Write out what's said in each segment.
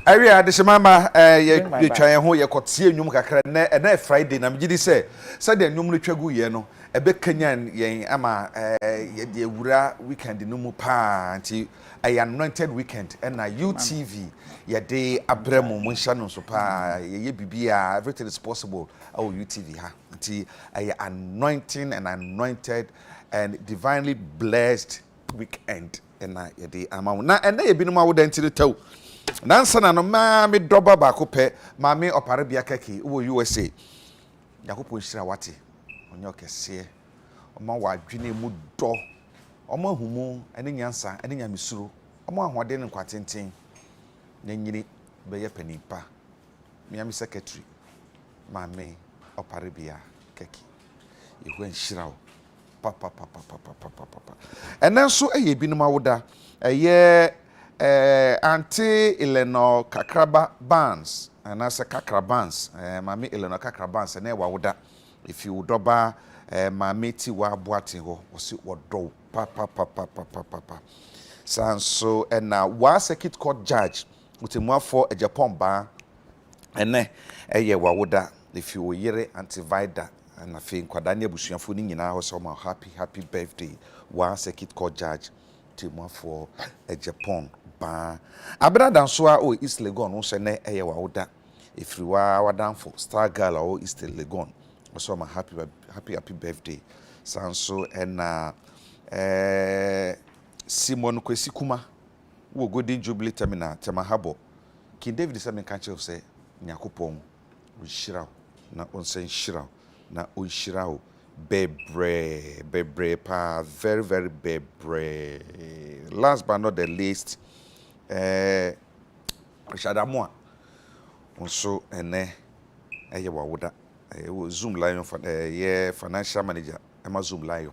Area de mama ye twan ho ye kotie nwum kakra na Friday na mgidi say the nwum no twagu ye no ebe kanyan yen ama ye de ewura weekend no mu pa anti anointed weekend na UTV ye de abremu mu hya no so pa ye bibia everything is possible UTV ha anti anointing and anointed and divinely blessed weekend na ye de ama na ye binum awoda ntiri taw Nansana no ma me doba ba ko pe ma me opare bia keke wo USA Yakopo nhira wate onyo kese oma wa adwene mu do oma humu ene nyansa ene nyamesuro oma ahode ne kwatenten nyanyini be ye panipa me secretary ma me opare bia keke yehu nhira wo papa enen so eye binum awoda eye Auntie Eleanor Kakraba Barnes, and as a Kakrabans, Mammy Eleanor Kakrabans, and Ewawoda. If you doba, Mammy Tiwa Boatiho, was it what do, papa. So, and now was a kid court judge with him for a Japan bar, and a Yewawoda, if you were yere anti-vida, and I think Quadania Bushian Fooning in our summer happy birthday, was a kid court judge to for a Japan. Abena dansoa o East Legon wo se na eye wa woda ifriwa wadan for Star Girl o East Legon so my happy birthday sanso and Simon Kwesi Kuma wo Golden Jubilee terminal temahabo King David say me kan che say nyakopon wo hira na onsen hira na o hira o bebre pa very bebre last but not the least Shadamoa also ene eye wawoda Zoom Lion for financial manager Emma Zoom Lion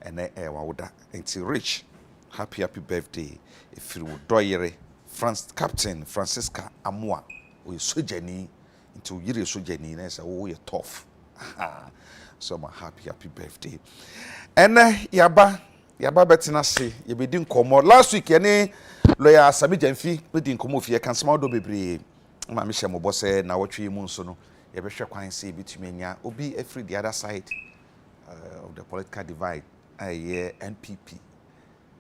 ene wawoda enti rich happy birthday if you doyere Captain Francisca Amua we sojani into yire sojani na say oh you tough so my happy birthday ene yaba betina se ye be din komo last week ene lawyer Sami Jamfi we din komo fie kan small do bebre ma me hye mo bose na wotwe mu nso no ye be hwe kwan se bitumi anya obi every the other side of the political divide NPP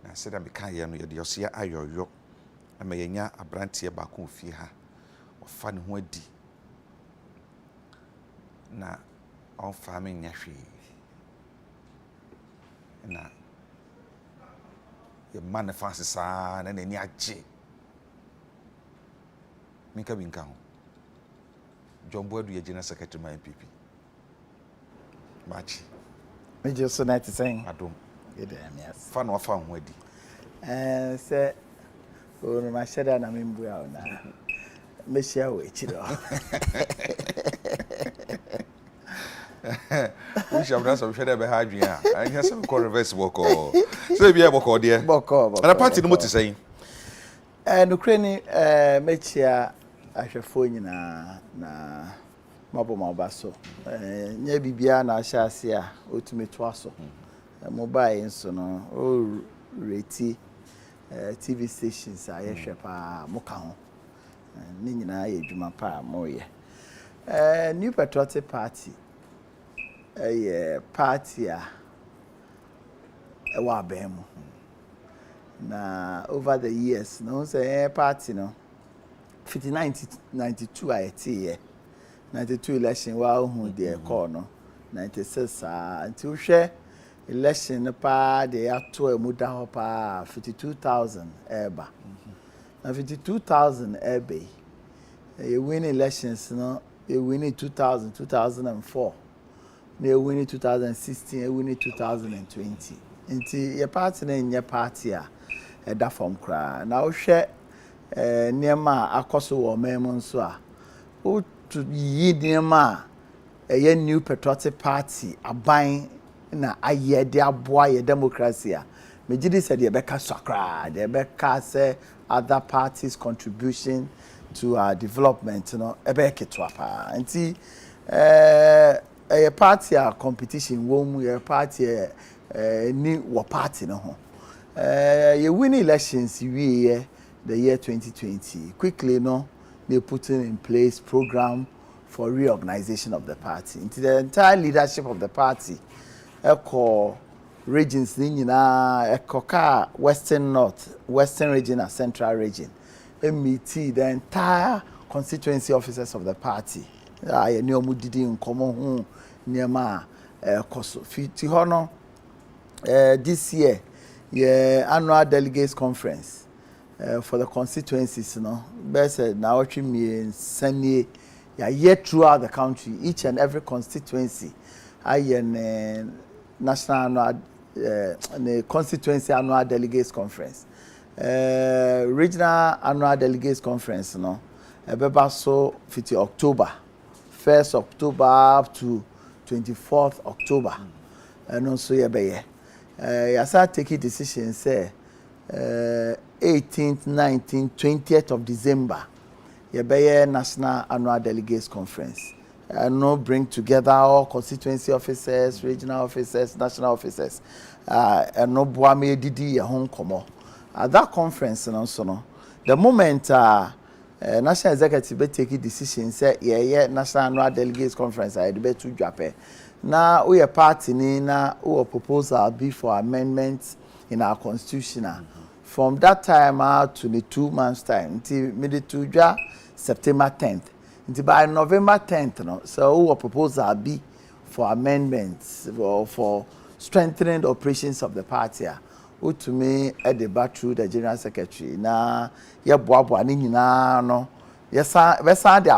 na said am kan ye no ye de yosia ayoyo ama yenya abrantie ba ko fie ha ofa ne ho adi na on farming nyahwe na ye manifest sa na ni agye minka binka ho John Boadu ye general secretary my NPP machi me just so night saying adom ye dem yes fa no fa ho adi say o no ma sheda na me mbu ya na me share we chiro we shall rest of sheda be ha adwen a anya some call reverse boko so be boko de boko and party no moti saying no kreni mechia ahwefo nyina na mabo so nya bibia na ahyase a otumi to aso mobile nso no o reti TV stations a yehwe pa moka ho ni nyina ye dwuma pa moye New Patriotic Party party a ewa abemu na over the years no say party no 1992 a 92 election wa hu de call no 96 until hwe election pa de ato amuda ho pa 52000 eba na 52000 ebe win elections no win 2004 na win 2016 win 2020 nti ye party na nye party a da form kra na wo hwe niema akoso wo memo nso a o to yi niema ye New Patriotic Party aban na aye de aboa ye democracy a megidi said ye beka sakra de beka say other parties contribution to our development no ebe ketwa pa nti a party a competition wo mu ye party ni wo party no ho ye win elections we the year 2020 quickly no they putting in place program for reorganization of the party. Into the entire leadership of the party, echo regions echo Western North, Western region and Central region. MET, the entire constituency officers of the party. I know didi in common near ma fiti hono this year annual delegates conference for the constituencies, best now watching me send yet throughout the country, each and every constituency. I national annual the constituency annual delegates conference, regional annual delegates conference, so 50 October, 1st October up to 24th October, and also I start taking decisions say 18th, 19th, 20th of December. National Annual Delegates Conference. And bring together all constituency officers, regional officers, national officers. And no boame didi home komo. At that conference, the moment national executive be take decision say national annual delegates conference I be to Japan. Now we a party na we proposal be for amendments in our constitution. From that time out to the 2 months time, until mid to September 10th. Until by November 10th, so we proposal be for amendments for strengthening the operations of the party. Who to me at the back through the general secretary. Na boabo ni nyina no. Yes, we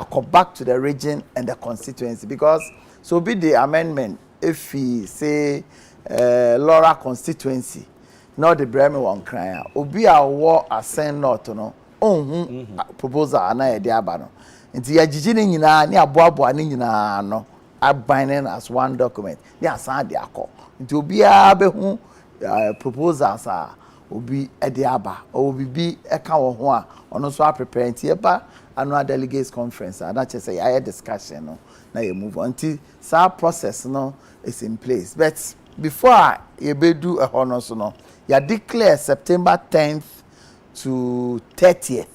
go back to the region and the constituency because so be the amendment if he say Laura constituency. Not the Bremen one crying. Obi a war ascend not no. Proposal na e de aba no. Nti ya jiji ni nyina ni aboabo ni nyina no. Binding as one document. Ni asan de akọ. Nti obi a be hu proposals are obi e de aba. Obi bi e ka wo ho a ono so prepare nti e ba annual delegates conference. And that say I discussion no. Na you move on. Nti sa process no is in place. But before you do a honor so no. You declare September 10th to 30th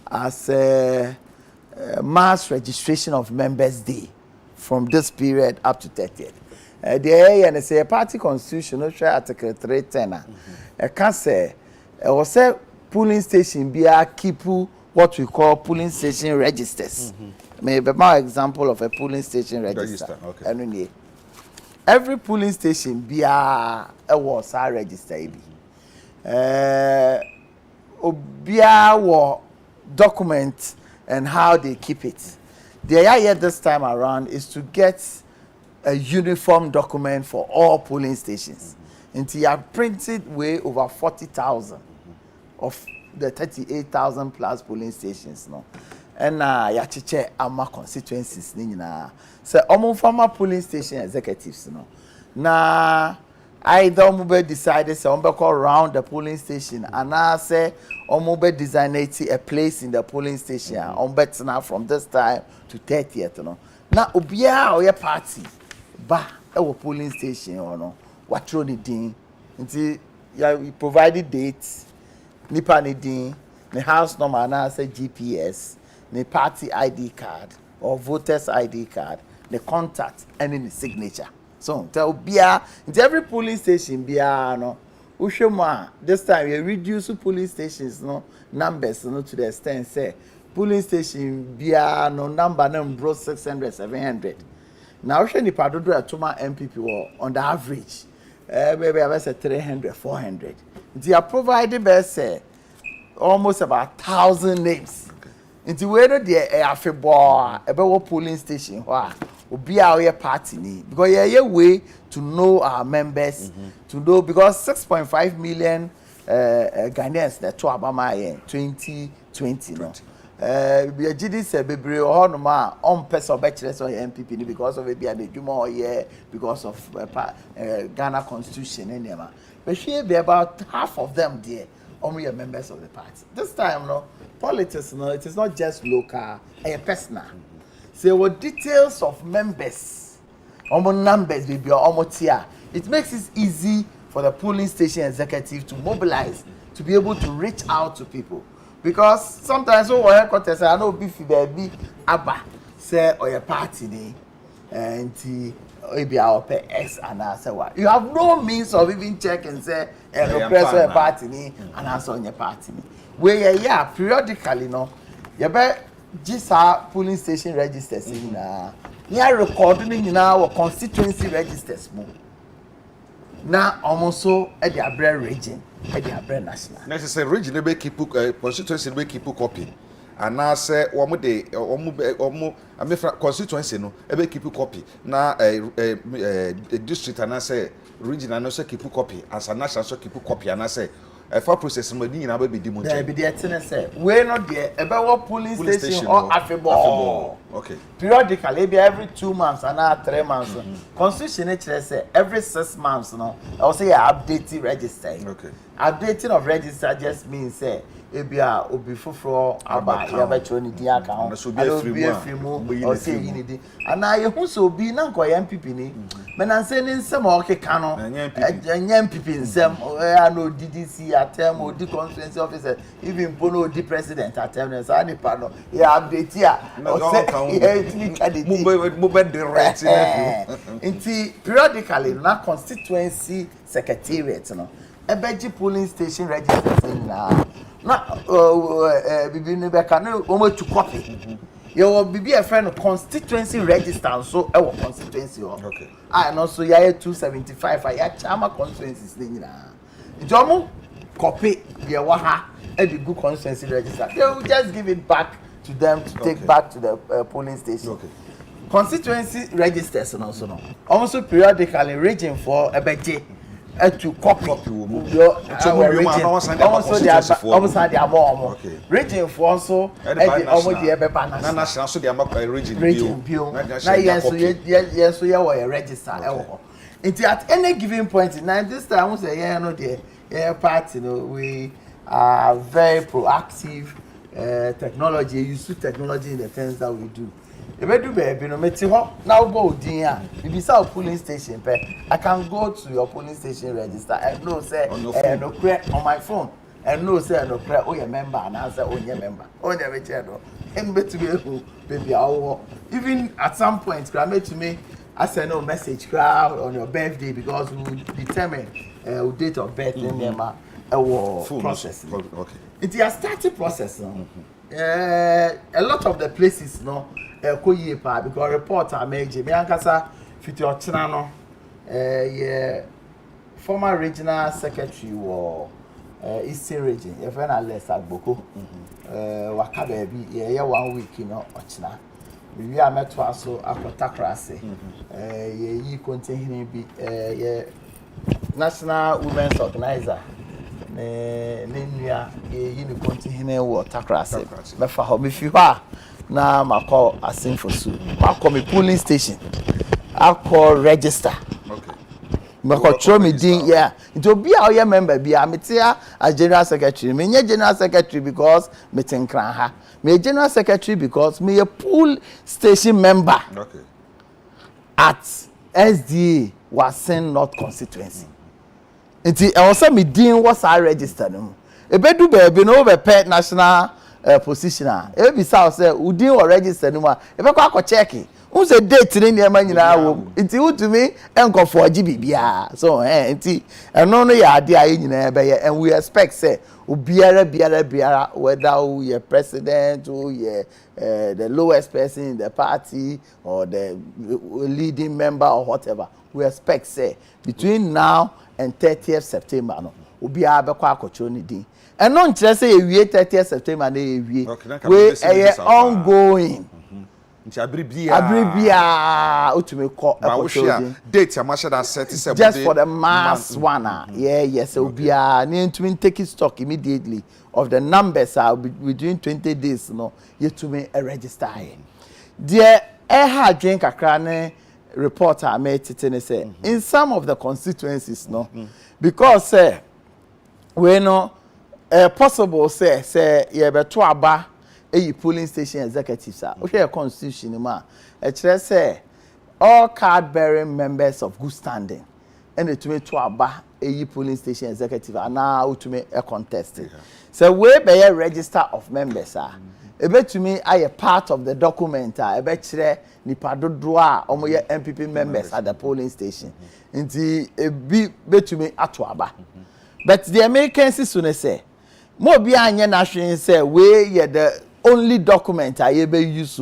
as a mass registration of members day from this period up to 30th. The say party constitution, no share article 310. Can say was a polling station be a keep what we call polling station registers. Maybe my example of a polling station register. Okay. Every polling station be a was a register. Obia war document and how they keep it. The idea this time around is to get a uniform document for all polling stations. Until you have printed way over 40,000 of the 38,000 plus polling stations. No, and ya cheche ama constituencies ni nyina. So omo former polling station executives no. Na either Omube decided to go around the polling station and I say Omube designated a place in the polling station now from this time to 30th. Now Ubia or your party ba our polling station or no what road it until you provided dates, nipa ni din, the house number and I say GPS, the party ID card or voters ID card, the contact and in the signature. So tell Bia into every polling station Bia no Ushema this time we reduce polling stations no numbers no to the extent say polling station Bia no number bro 600 700. Now Ushe ni padodo atoma MPP on the average maybe I say 300 400. They are provided by say almost about 1,000 names. Into whether they are about polling station where be our party ni because yeah way to know our members to know because 6.5 million Ghanaians that to Obama in 2020 no we GD say bebre o no ma on person bachelors or MPP because of be the Juma or yeah because of Ghana constitution and but she be about half of them there only are members of the party. This time no politics no it is not just local personal. Say what details of members, numbers will be almost here. It makes it easy for the polling station executive to mobilize, to be able to reach out to people. because sometimes when we headquarters I know beef baby aba say or your party ni and maybe our pay X and I say what you have no means of even checking say a press or party ni and answer on your party ni where yeah periodically no you bet just polling station registers in yeah recording in our constituency registers mo na almost so at the Abre region at the Abre national necessary region be keep constituency be keep copy and now say omo amefa constituency no e be keep copy na district and I say region and also keep copy as a national so keep copy and I say for process mo ni na be di mo there be there ten say we no there e be what police station or afebo okay periodically be every 2 months and 3 months constitution e say every 6 months no I say updating register okay updating of register just means say ebia obi foforo aba ya ba cho ni di account so be free mu o say yi ni di ana ye hu so obi na nko ya MPP ni me na say ni nsem o keka no enya MPP nsem ana DDC atem odi constituency officer even pono odi president atem na say ni pa no ya update ya o say mu be direct nti periodically na constituency secretariat no ebeji polling station register na bibi ne be kan o mo tu copy your bibi a friend constituency register so e wo constituency o okay and also ya 275 ya chama constituencies ni nyina njomo copy ye wa ha e be good constituency register they will just give it back to them to take back to the polling station okay constituency registers and also no also periodically region for ebeje to copy your region also they are more region for also almost the ebe na national so they are region bio na yes so you were register e at any given point in this time we say yeah no the party no we are very proactive technology use technology in the things that we do ebedu baby no meti ho na wo odin a bibisa polling station pe I can go to your polling station register and know say no clear on my phone and know say no clear o your member and answer o your member o your me chedo em betu be who baby awo even at some point gra me to me I send no message crowd on your birthday because we determine date of birth in them process okay it has started process a lot of the places no koye pa because reporter meje me ankasa fiti ochina no ye former regional secretary wo Eastern region ye fe na Les Agboko waka ba bi ye 1 week no ochina we are meto aso akota krase ye yi contain bi ye national women's organizer ne nua ye yi ni contain wo takrase me fa ho me fi ho na mako asin for su mako me polling station akọ register okay mako throw me din yeah it be a your member be a metia as general secretary me nye general secretary because me tinkran ha me general secretary because me a poll station member okay at SDA Wasen North constituency nti e wo say me din was I register no ebedu baby no be pet national positioner e be say udin or register no ma e be kwa check who say date ni e ma nyina wo nti utumi enko forge bibia so nti eno no ya ade aye nyina e be ye and we expect say biara whether you president or you the lowest person in the party or the leading member or whatever we expect say between now and 30th September no obiara be kwa akocho ni din and no nkyere say ewie 30th September na ewie we ongoing nti abribia utumi ko akocho date amasha da set say just for the mass one yes obiara ni ntumi take stock immediately of the numbers are within 20 days no yetumi register there ha drink kakra ne reporter made it say in some of the constituencies no because we know possible say ye beto aba polling station executives are okay constitution ma kire say all card bearing members of good standing ene tumi to aba eyi polling station executive ana utumi e contest so we be register of members ebetumi aye part of the document ebe kire nipa dodo a omoye MPP members at the polling station nti ebi betumi ato aba but the Americans so say mo bi anye na hwen say we ye the only document aye be use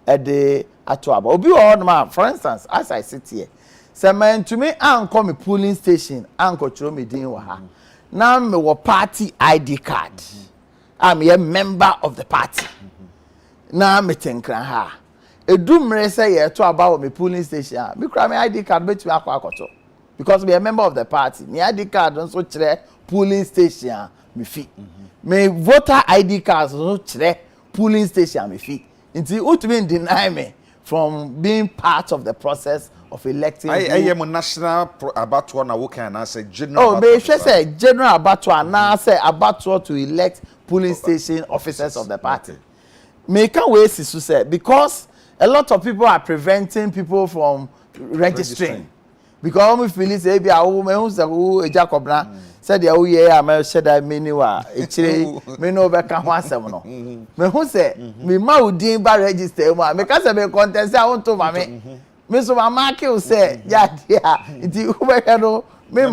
at the ato aba obi o no for instance as I sit here say man to me anko me polling station anko chiro me din wa ha na me wo party ID card I'm a member of the party na me tenkran ha edumre say ye to aba wo me polling station me kra me ID card betumi akoto because me a member of the party me ID card nso kire polling station me fi me voter ID card nso kire polling station me fi nti utumi deny me from being part of the process of electing. I am national abattoir na wokan na say general. Oh, me say general abattoir na say abattoir to elect polling station officers of the party. Me can we see say because a lot of people are preventing people from registering. Because we feel say be a woman who say who Jacob na said the oh yeah am said that me ni wa echire me no be ka ho asem no. Me who say me ma udin ba register mu me ka say me contest I want to ma me so ma mark you say ya dia nti who be no me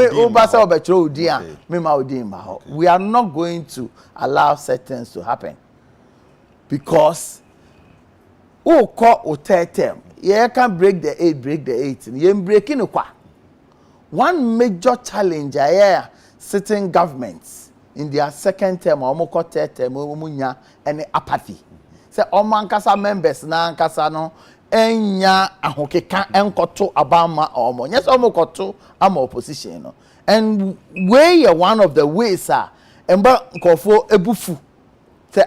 over say obetro udin a me ma udin ma ho. We are not going to allow certain things to happen because who call o term you can break the 8 you breaking no kwa. One major challenge here sitting governments in their second term or more third term munya any apathy. Say omankasa members na ankasa no enya ahokeka enkoto abama omo. Yes omokoto am opposition no. And we are one of the ways emba nkofo ebufu. Say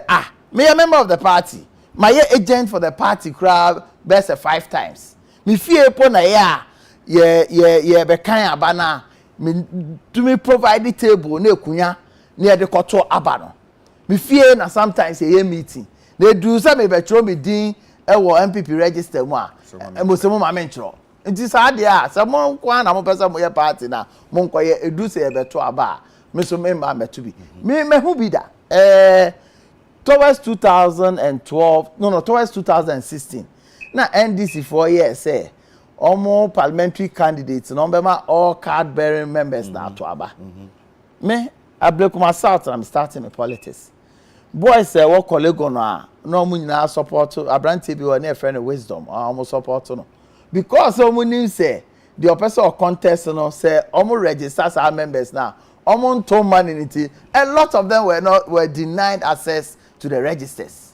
me a member of the party. My agent for the party crowd best 5 times. Me fear upon a yeah be kan abana me to me provide the table na ekunya na de koto abano. Me fear na sometimes a meeting. They do say me be tro me din e wo MPP register mu a mo se mo ma me ntro. Nti sa de a se mo kwa na mo pesa mo ye party na mo nkoye edu se e be to aba me so me ma me to bi. Me hu bi da. Towards 2012, towards 2016. Now NDC 4 years say almost parliamentary candidates, number all card bearing members now to aba. Me, I break my south and I'm starting in politics. Boys say what colleague no money now support to Abranti be one friend of wisdom, almost support no. Because someone say the person of contest say almost registers our members now. Almost told money in it. A lot of them were denied access to the registers.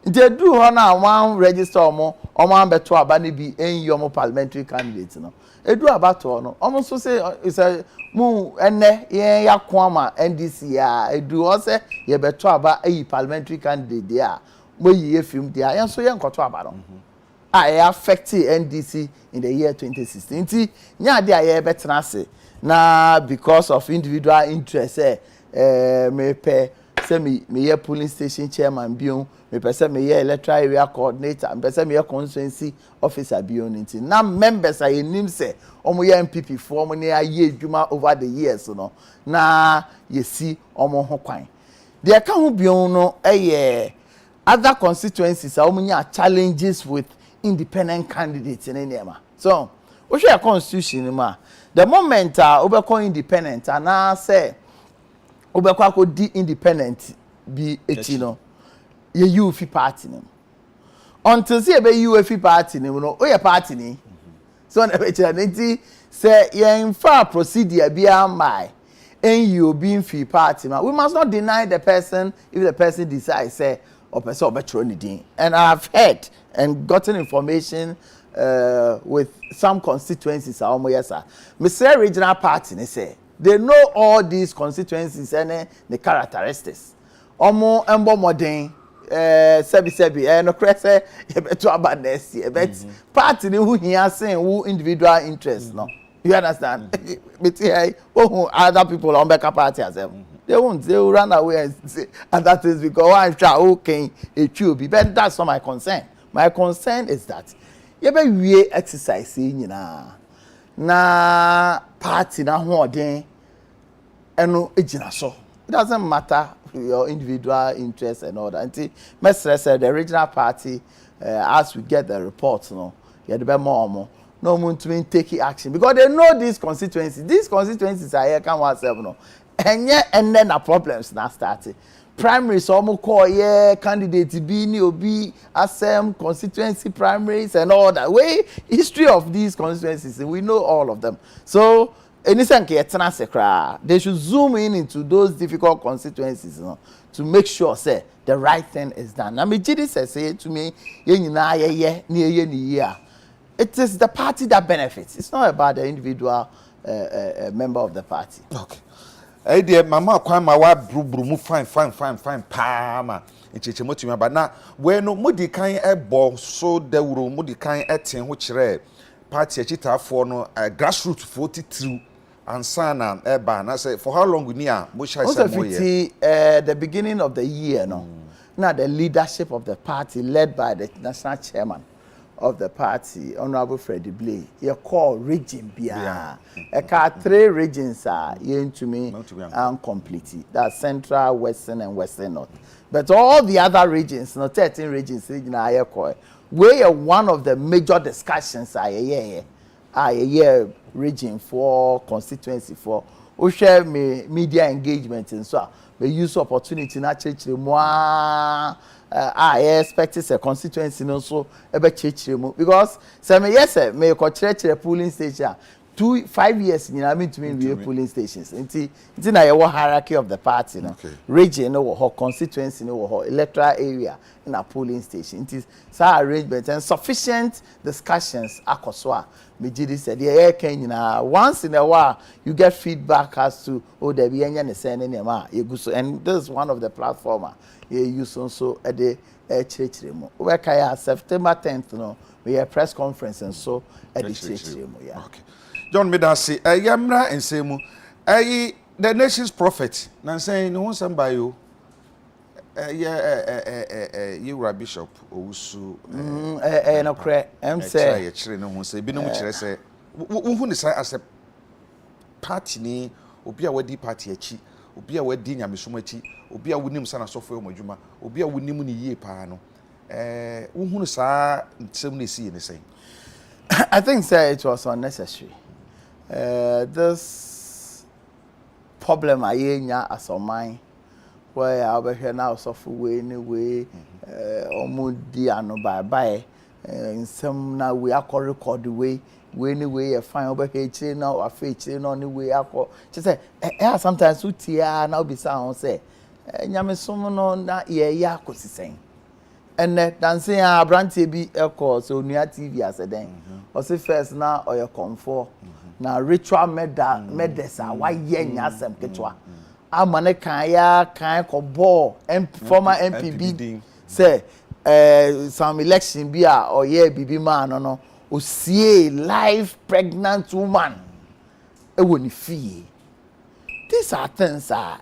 They do na one register omo beto abani bi enyo parliamentary candidates no. Edu abato no. Omo so say is a mu ene ye yakwama NDC ya edu o say ye beto aba eyi parliamentary candidate dia mo yi film dia yen so ye nkoto aba no. I affect NDC in the year 2016. Nti nya dia ye betena ase na because of individual interest me pay say me ye polling station chairman bion me person me ye electoral area coordinator me person me ye constituency officer bion nti na members are nim say omo ye MPP for omo ne aye adwuma over the years no na ye si omo ho kwan de ka ho bion no other constituencies omo nya challenges with independent candidates in enema so we share constitution ma the moment obekọ independent and say obekọ ko di independent bi eti no ye UFI party no until say be UFI party no o ye party ni so na be chere nti say ye fa procedure bi am en you being free party ma we must not deny the person if the person decides say or person obetro ni din and I have heard and gotten information with some constituencies yes Mr. Regional Party they say they know all these constituencies and the characteristics omo embo modern sebi no crese e beto abanesi e bet party ni who here saying who individual interest no you understand but other people on back party as them they will run away and say and that is because one try okay it will be but that's not my concern. My concern is that you be we exercise nyina na party na hoɔden ɛno egyina so. It doesn't matter your individual interests and all that. Until Mr. the regional party, as we get the reports, no, you had more. No one to take action because they know these constituencies. These constituencies are here can once no, and yet and then the problems now started. Primaries almost call candidate be ni obi assem constituency primaries and all that. Way history of these constituencies, we know all of them. So. They should zoom in into those difficult constituencies, you know, to make sure say the right thing is done. I mean, Jidi say to me, it is the party that benefits. It's not about the individual member of the party. Okay. Hey dear, mama, kwama wa bru fine, palma. Ncheche motumi aba na we no modi kan ebo so dawuro modi kan eten ho kire party achitafo no grassroots 43 ansana eba na say for how long we near mo share say mo the beginning of the year no now the leadership of the party led by the national chairman of the party Honorable Freddie Blay you call region bia e ka 3 regions are yentumi and complete that central western and western north but all the other regions no 13 regions na ye call where one of the major discussions are region for constituency for we share media engagement and so we use opportunity na chechire mo I expect a constituency no so ebe chechire mo because say me yes me ko chechire polling station 5 years you know to mean polling stations until na your hierarchy of the party no region no or constituency no or electoral area in a polling station it is so arrangement and sufficient discussions akoswa Mejidi said yeah once in a while you get feedback as to there be any and this is one of the platform you use also at the church we September 10th no we have press conference and so at the church yeah okay John Medasi yamra ensemu the nation's prophet na say no one some by you you bishop owusu no kre say ye kire no ho say bi no kire say wo ni say as a party ni obi a wadi party achi obi a wadi nyamesom achi obi a wonim sana sofo omadwuma obi a wonim ni yie pa no wo hu sa nsem na esi ni say I think say it was unnecessary. This problem ayenya as on mine where I over here now suffer way anyway omudi ano bye in some now we are record the way anyway fine over here chile now a feature no anyway akọ just say sometimes utia now be sound say nyamesom no na ye akosisen and dancing abrantie bi ekọ so nua TV as den o say first na oyo comfort na ritual medesa why ye nyasem ketwa amane kan ya kan ko ball former MPB say some election bi a oye bibi man no o sie live pregnant woman e woni fie these are things and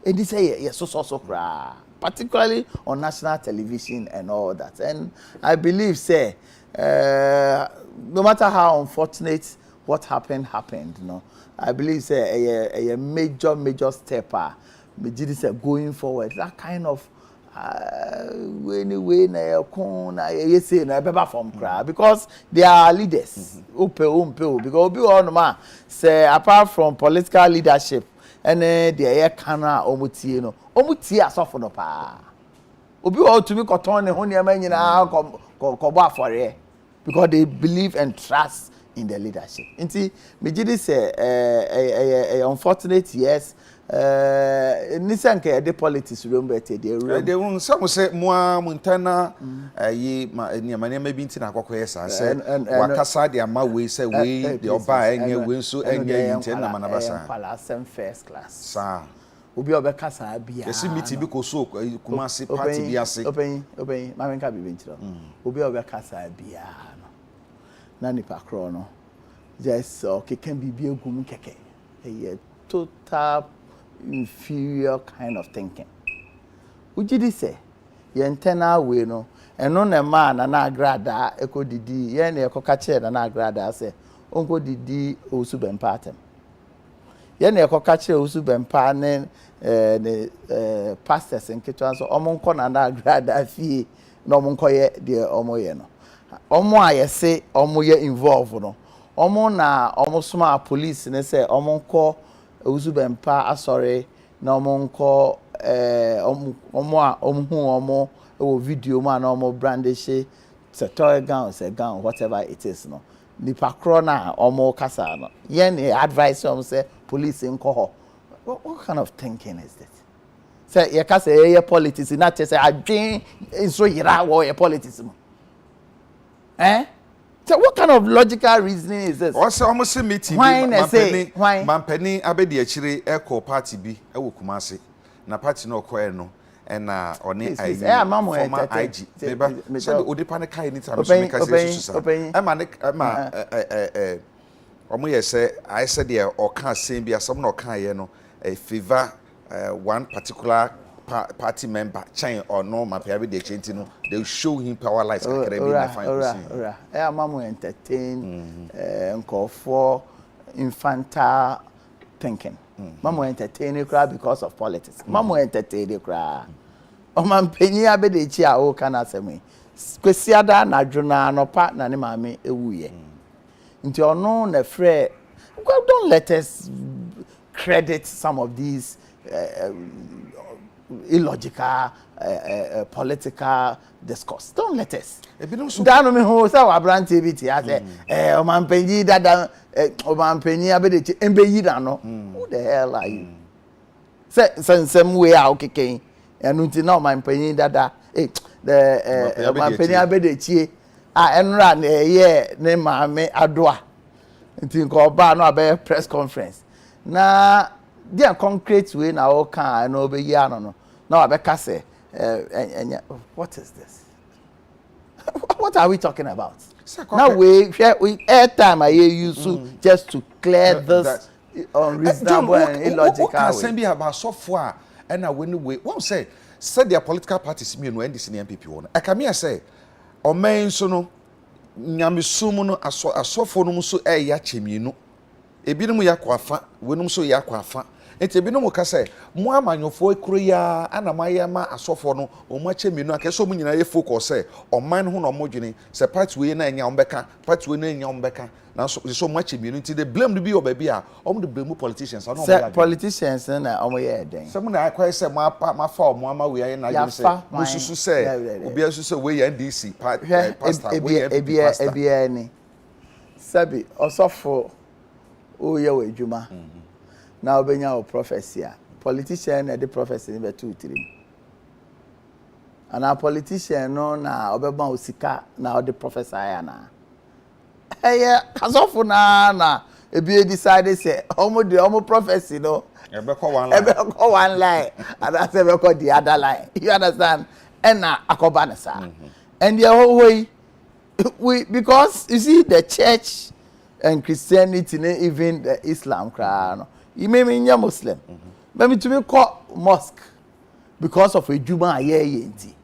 this say so cry particularly on national television and all that and I believe say no matter how unfortunate what happened no I believe say a major step Mejidi say going forward that kind of anyway na na say na beba from cry because they are leaders because obi on ma say apart from political leadership and the kana omutie no omutie asofo no pa obi o to me koton ne ho ne ma nyina ko bo afore because they believe and trust in the leadership. Inti Mejidi say unfortunate yes nisanke the politics remember they won some say mo montana yi ma niamane bi nti na akokọ yesa say wakasa de ama we say we the oba enye we so enye nti na manabasa palasem first class sa obi obekasa bia esi meeting bi ko so kumasi party bi ase open ma menka bi nchiro obi obekasa bia na nipa kro no just keke bibi egum keke a total inferior kind of thinking ujidi say ye internal way no eno na ma na agrada ekodidi ye na ekoka che na agrada say onko didi osu bempatem ye na ekoka kire usu bempa ne pastors nketwa so omonko na na agrada fie na omonko ye de omoye no omo ayese omo ye involve no omo na omo suma police ne say omonko usu bempa asori na omonko omo a video man omo brandish say toy gun whatever it is no nipa kro na omo kasa no yen advice say police nko ho. What kind of thinking is this? Say you can say your politics not say adwen so yira wo your politics. So what kind of logical reasoning is this? Also almost say meeting Mampeni abedi achire eco party bi e wo Kumasi na party no ko no and oni former IG neighbor so the odipa ne kai anytime so make us omo ye say I said there or can say be asem no kan ye no a favor one particular party member chain or no mapia be the change no they will show him power lights can be na fine mamu entertain for infantile thinking mamu entertain crowd because of politics mamu entertain the crowd o man penyi abede chi a o kana asemi kwesiada na dwona no pa na ne maame ewuye nti ono na frɛ don't let us credit some of these illogical political discourse. Don't let us. Dano me ho say wa brante bi ti ase o man penyi dada o man penyi abede embe yi da no. Who the hell are you? Some way out keken enu ti na o man penyi dada the man penyi abede tie enra na ye ne maame adoa. Nti nko ba no abe press conference. Na there concrete way na o kan na obe yi ano no. Now I better say, what is this? What are we talking about? Now we airtime I use just to clear this unreasonable and illogical way. What can about software and I win way? What say? Said their political parties me no NDC and MPP one. I come here say, o men so no nyamisumu no asofo no so ya chemi no. Ebi no mu yakwafa, wenum so yakwafa. Enti bi no mo ka say mo amanyofo ekuro ya ana mayema asofo no o mo ache menu aka so mo nyina ye focus say o man ho no mo dwene say party we na enya ombeka party we na enya ombeka na so mo ache menu nti they blame the be obabi a o mo dey blame politicians no say politicians na o mo ye den say mo na akwa say ma fa o mo ama we ya na dwene say mo susu say obi asu say we ya NDC pastor we ya ebi ni sabi osofo o ye we djuma now obenya o prophecy politician na the prophecy be 2-3 and a politician no na obeba osika na the prophesy na kasofu na ebi decide say omo prophecy no ebe ko one line and I say ebe ko the other line you understand and na akoba na sa and the whole way we because you see the church and Christianity even the Islam no you may mean you're Muslim. Maybe to be called mosque because of a Juma yenti.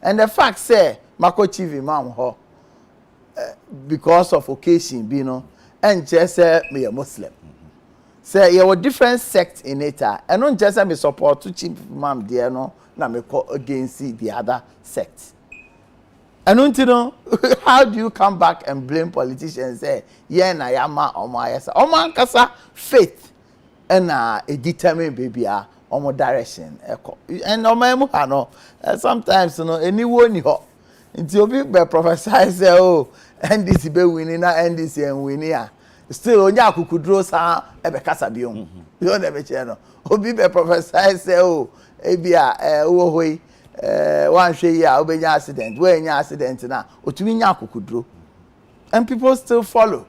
And the fact say Mako chief imam ho because of occasion be no and just say me a Muslim. Say you were different sects in it and not just me support to chief imam there no na me call against the other sect. And you know how do you come back and blame politicians say yeah na yama o ma yesa o man kasa faith and a determined baby omo direction echo and omemu ha no sometimes no anyone ni ho nti obi be prophesy say oh NDC be winning na NDC and winning a still onya akukudro sa ebe kasa biom you know be che no obi be prophesy say oh ebia wo hoi wan hwe ya obenya accident we nya accident na otumi nya akukudro and people still follow.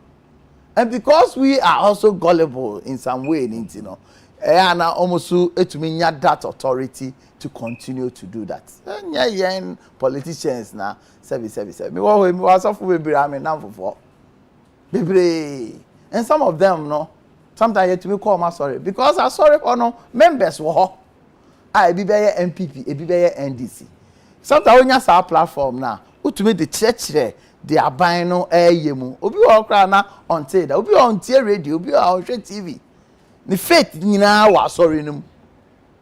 And because we are also gullible in some way, you know, and almost etumi nya that authority to continue to do that. Yeah, politicians now, service. Me was of we I mean now for bebre. And some of them, no, sometimes you to me call my sorry because I sorry for no members were I be MPP, be NDC. Sometimes when you say platform now, utumi the church there. They are buying no air yemu. Obi wa okra na on that. Obi on radio, obi on TV. ne faith nyinaa wa sorry no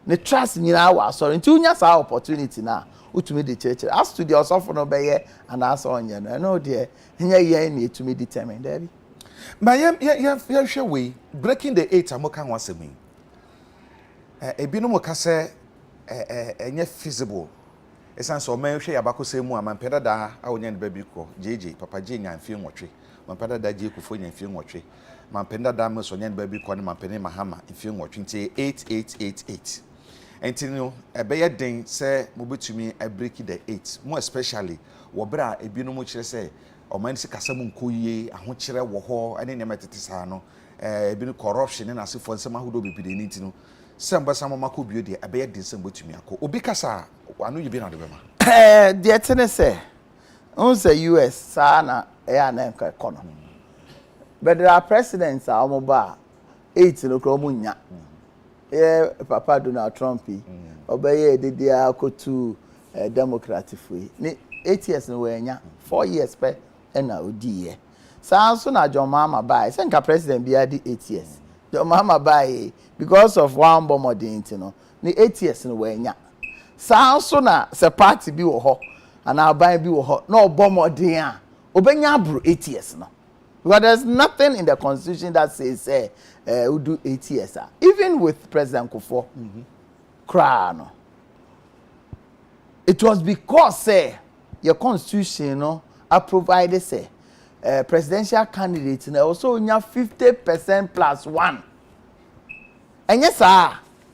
ne trust nyinaa wa sorry nti unya sa opportunity na utumi de church as to the osofo no be ye and as onye no no de nya ye na etumi determine there bi ma ya hwe we breaking the 8 amoka ho asemi ebinu mo ka se enye feasible esan so man hwe yabako se mu amampeda da a wonya ne ba bi ko jeje papa je nya mfie nwotwe mampeda da je kufo nya mfie nwotwe mampenda da mo so nya ne ba bi ko ne mampene mahama mfie nwotwe nti 8888 enti no ebeye den se mo betumi break the 8 more especially wo bra ebinu mo kire se oman si kasa mu nkoyie ahokire wo ho ene ne metete saa no ebinu corruption na asefo nsem ahodo bebide ni nti no samba samo makobio de ebeye den se mbotumi akọ obi kasa anu yibi na de bema de tene se on se US saa na ya na nka kono but there are presidents a omoba 8 no kro munya papa Donald Trump obeye dede akotu democratic free ni 8 years no wenya 4 years pe na odiye saa so na John Mahama bai say nka president bia di 8 years John Mahama bai because of one bomb modernity no ni 8 years no wenya saa so na se party bi wo ho ana ban bi wo ho na obomodin a obenya abro 8 years no because there's nothing in the constitution that says we do 8 years even with President Kufuor no it was because your constitution no I provided say presidential candidate na also nya 50% plus 1 and yes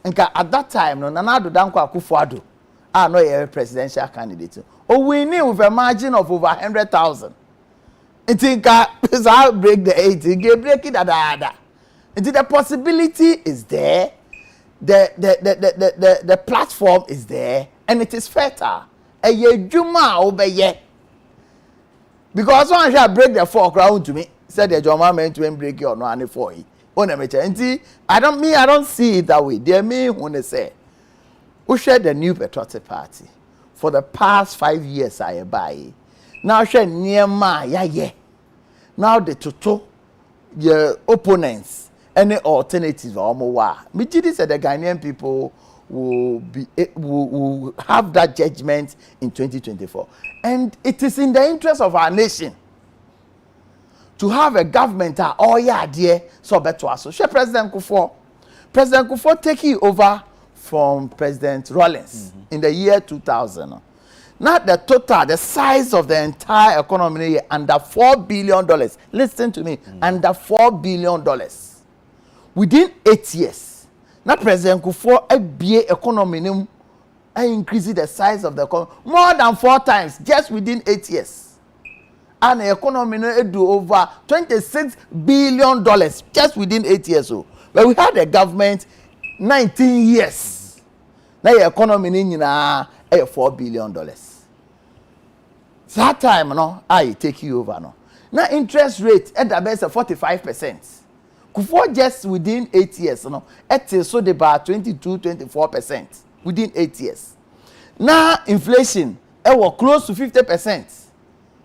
nka at that time no Nana Addo Dankwa Akufo-Addo no a presidential candidate we knew with a margin of over 100,000 I think I'll break the 8 you break it ada the possibility is there the platform is there and it is fertile juma obeye because one shall break the 4 ground to me said the Joma meant to break your no any 4 I don't see it that way there me when they say we share the new patriotic party for the past 5 years I buy now share near my now the total your opponents any alternatives or more me did say the Ghanaian people will have that judgment in 2024 and it is in the interest of our nation to have a government dear so better us so President Kufuor taking over from President Rawlings in the year 2000 not the total the size of the entire economy under $4 billion listen to me under $4 billion within 8 years now President Kufuor BA economy increasing the size of the economy more than 4 times just within 8 years. And the economy do over $26 billion just within 8 years. So, but we had a government 19 years. Now the economy is $4 billion. That time, no, I take you over. No. Now interest rate at the best 45%. Kufuor just within 8 years, no, it so about 22-24% within 8 years. Now inflation, it was close to 50%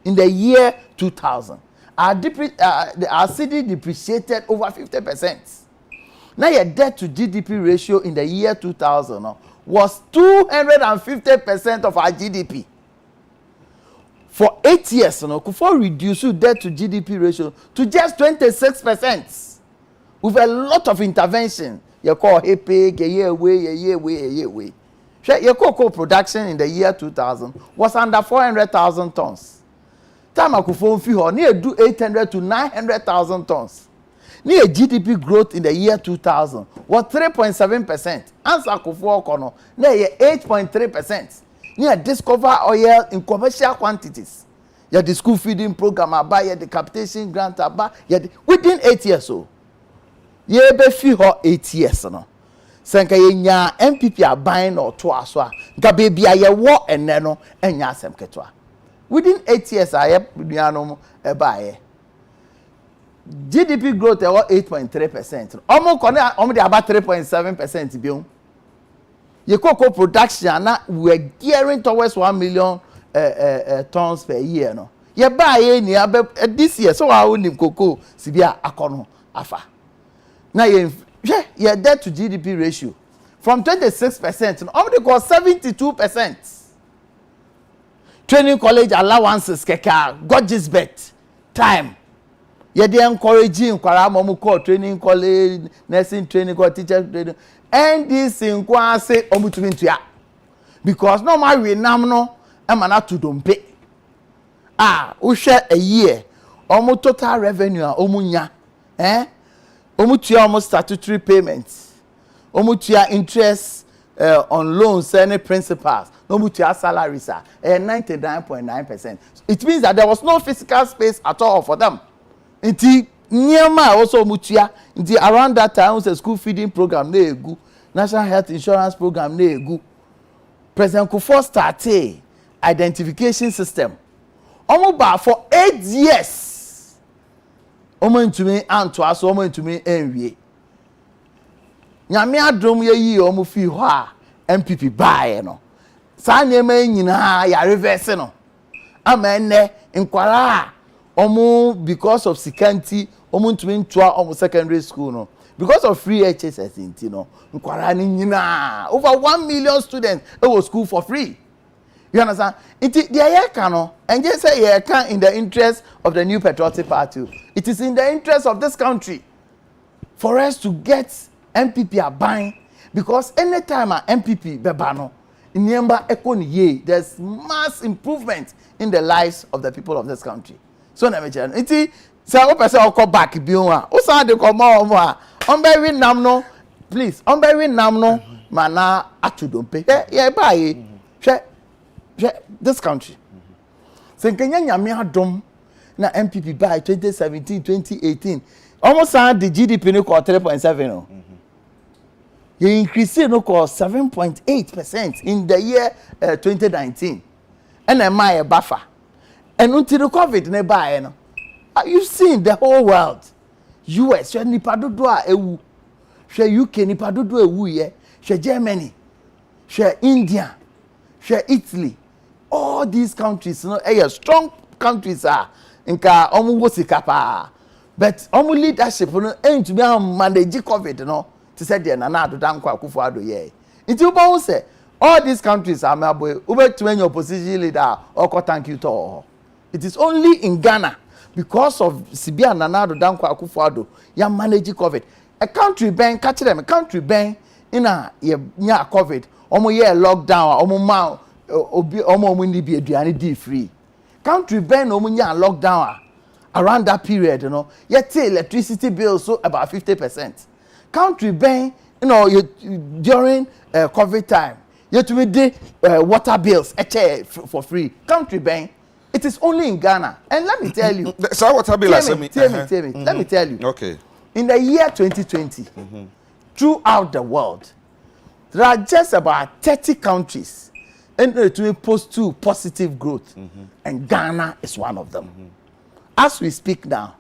in the year 2000. Our city depreciated over 50%. Now your debt to GDP ratio in the year 2000 was 250% of our GDP. For 8 years, Kufuor reduced debt to GDP ratio to just 26%. With a lot of intervention, you call HEPIC, a year away. Your cocoa production in the year 2000 was under 400,000 tons. Time Kufuor Fiho near do 800 to 900,000 tons. Near GDP growth in the year 2000 was 3.7%. Answer Kufuor Kono near 8.3%. Near discover oil in commercial quantities. Your the school feeding program about the capitation grant about within 8 years so. Ye be fi ho 8 years no senka ye nya MPP aban or to aso nka be bia ye wo enne no enya asem ketwa within 8 years aye nuanom e ba ye GDP growth e 8.3%. Omo kone omo dey about 3.7% bi ye cocoa production na we are gearing towards 1 million tons per year no ye ba ye ni this year so wa onim cocoa sibia akono afa na ye your debt to GDP ratio from 26% almost go 72%. Training college allowances keka gorgeous bet time. You dey encouraging kwara mo call training college, nursing training, go teacher training. And this in kwa say omutumi ntua. Because no ma we nam no e ma na to dompe. We share a year omo total revenue omunya omutua almost statutory payments omutua interest on loans and principals omutua salaries 99.9%. It means that there was no physical space at all for them. Inti nyema also omutua inti around that time was a school feeding program na egu, national health insurance program na egu. President Kufuor started identification system omo for 8 years. Omo ntumi anto aso omo ntumi enwie. Nyame adom ye yi omo fi ho a MPP baaye no. Sa nyema nyina ya reverse no. Amene nkwara omo because of sikanti omo ntumi ntoa omo secondary school no. Because of free HSS inti no. Nkwara ni nyina over 1 million students it was school for free. You understand? The year can and just say you can in the interest of the new patriotic party. It is in the interest of this country for us to get MPP are buying because anytime a MPP bebano in Niamba Ekoniye, there's mass improvement in the lives of the people of this country. So na me tell you, say o person o come back bi o a, o san dey come on bury nam no, please, on bury nam no, mana atudompe. Yeah, buy. This country. So Kenya nyame adom na MPP by 2017 2018 almost had the GDP no call 3.7 no. You increase no call 7.8% in the year 2019. And am I a buffer? And until the COVID ne buy no. You've seen the whole world. US, she nipa dodo a ewu. She UK nipa dodo ewu ye. She Germany. She India. She Italy. All these countries, you know, strong countries are nka omu go sika pa. But omu leadership no aim to be manage COVID, you know, to say the na do dan kwa Kufuor ye. It you say all these countries are my boy. Ube to your opposition leader or thank you to all. It is only in Ghana because of Sibia Nana do dan kwa Kufuor ya manage COVID. A country ban catch them a country ban in a nya COVID. Omu ye lockdown omu ma omo mundi be aduane di free country ben omo nya lockdown around that period you know yet electricity bill so about 50%. Country ben you know during COVID time yet we dey water bills for free. Country ben it is only in Ghana. And let me tell you so water bill tell me let me tell you okay in the year 2020 throughout the world there are just about 30 countries and to post to positive growth, and Ghana is one of them. As we speak now,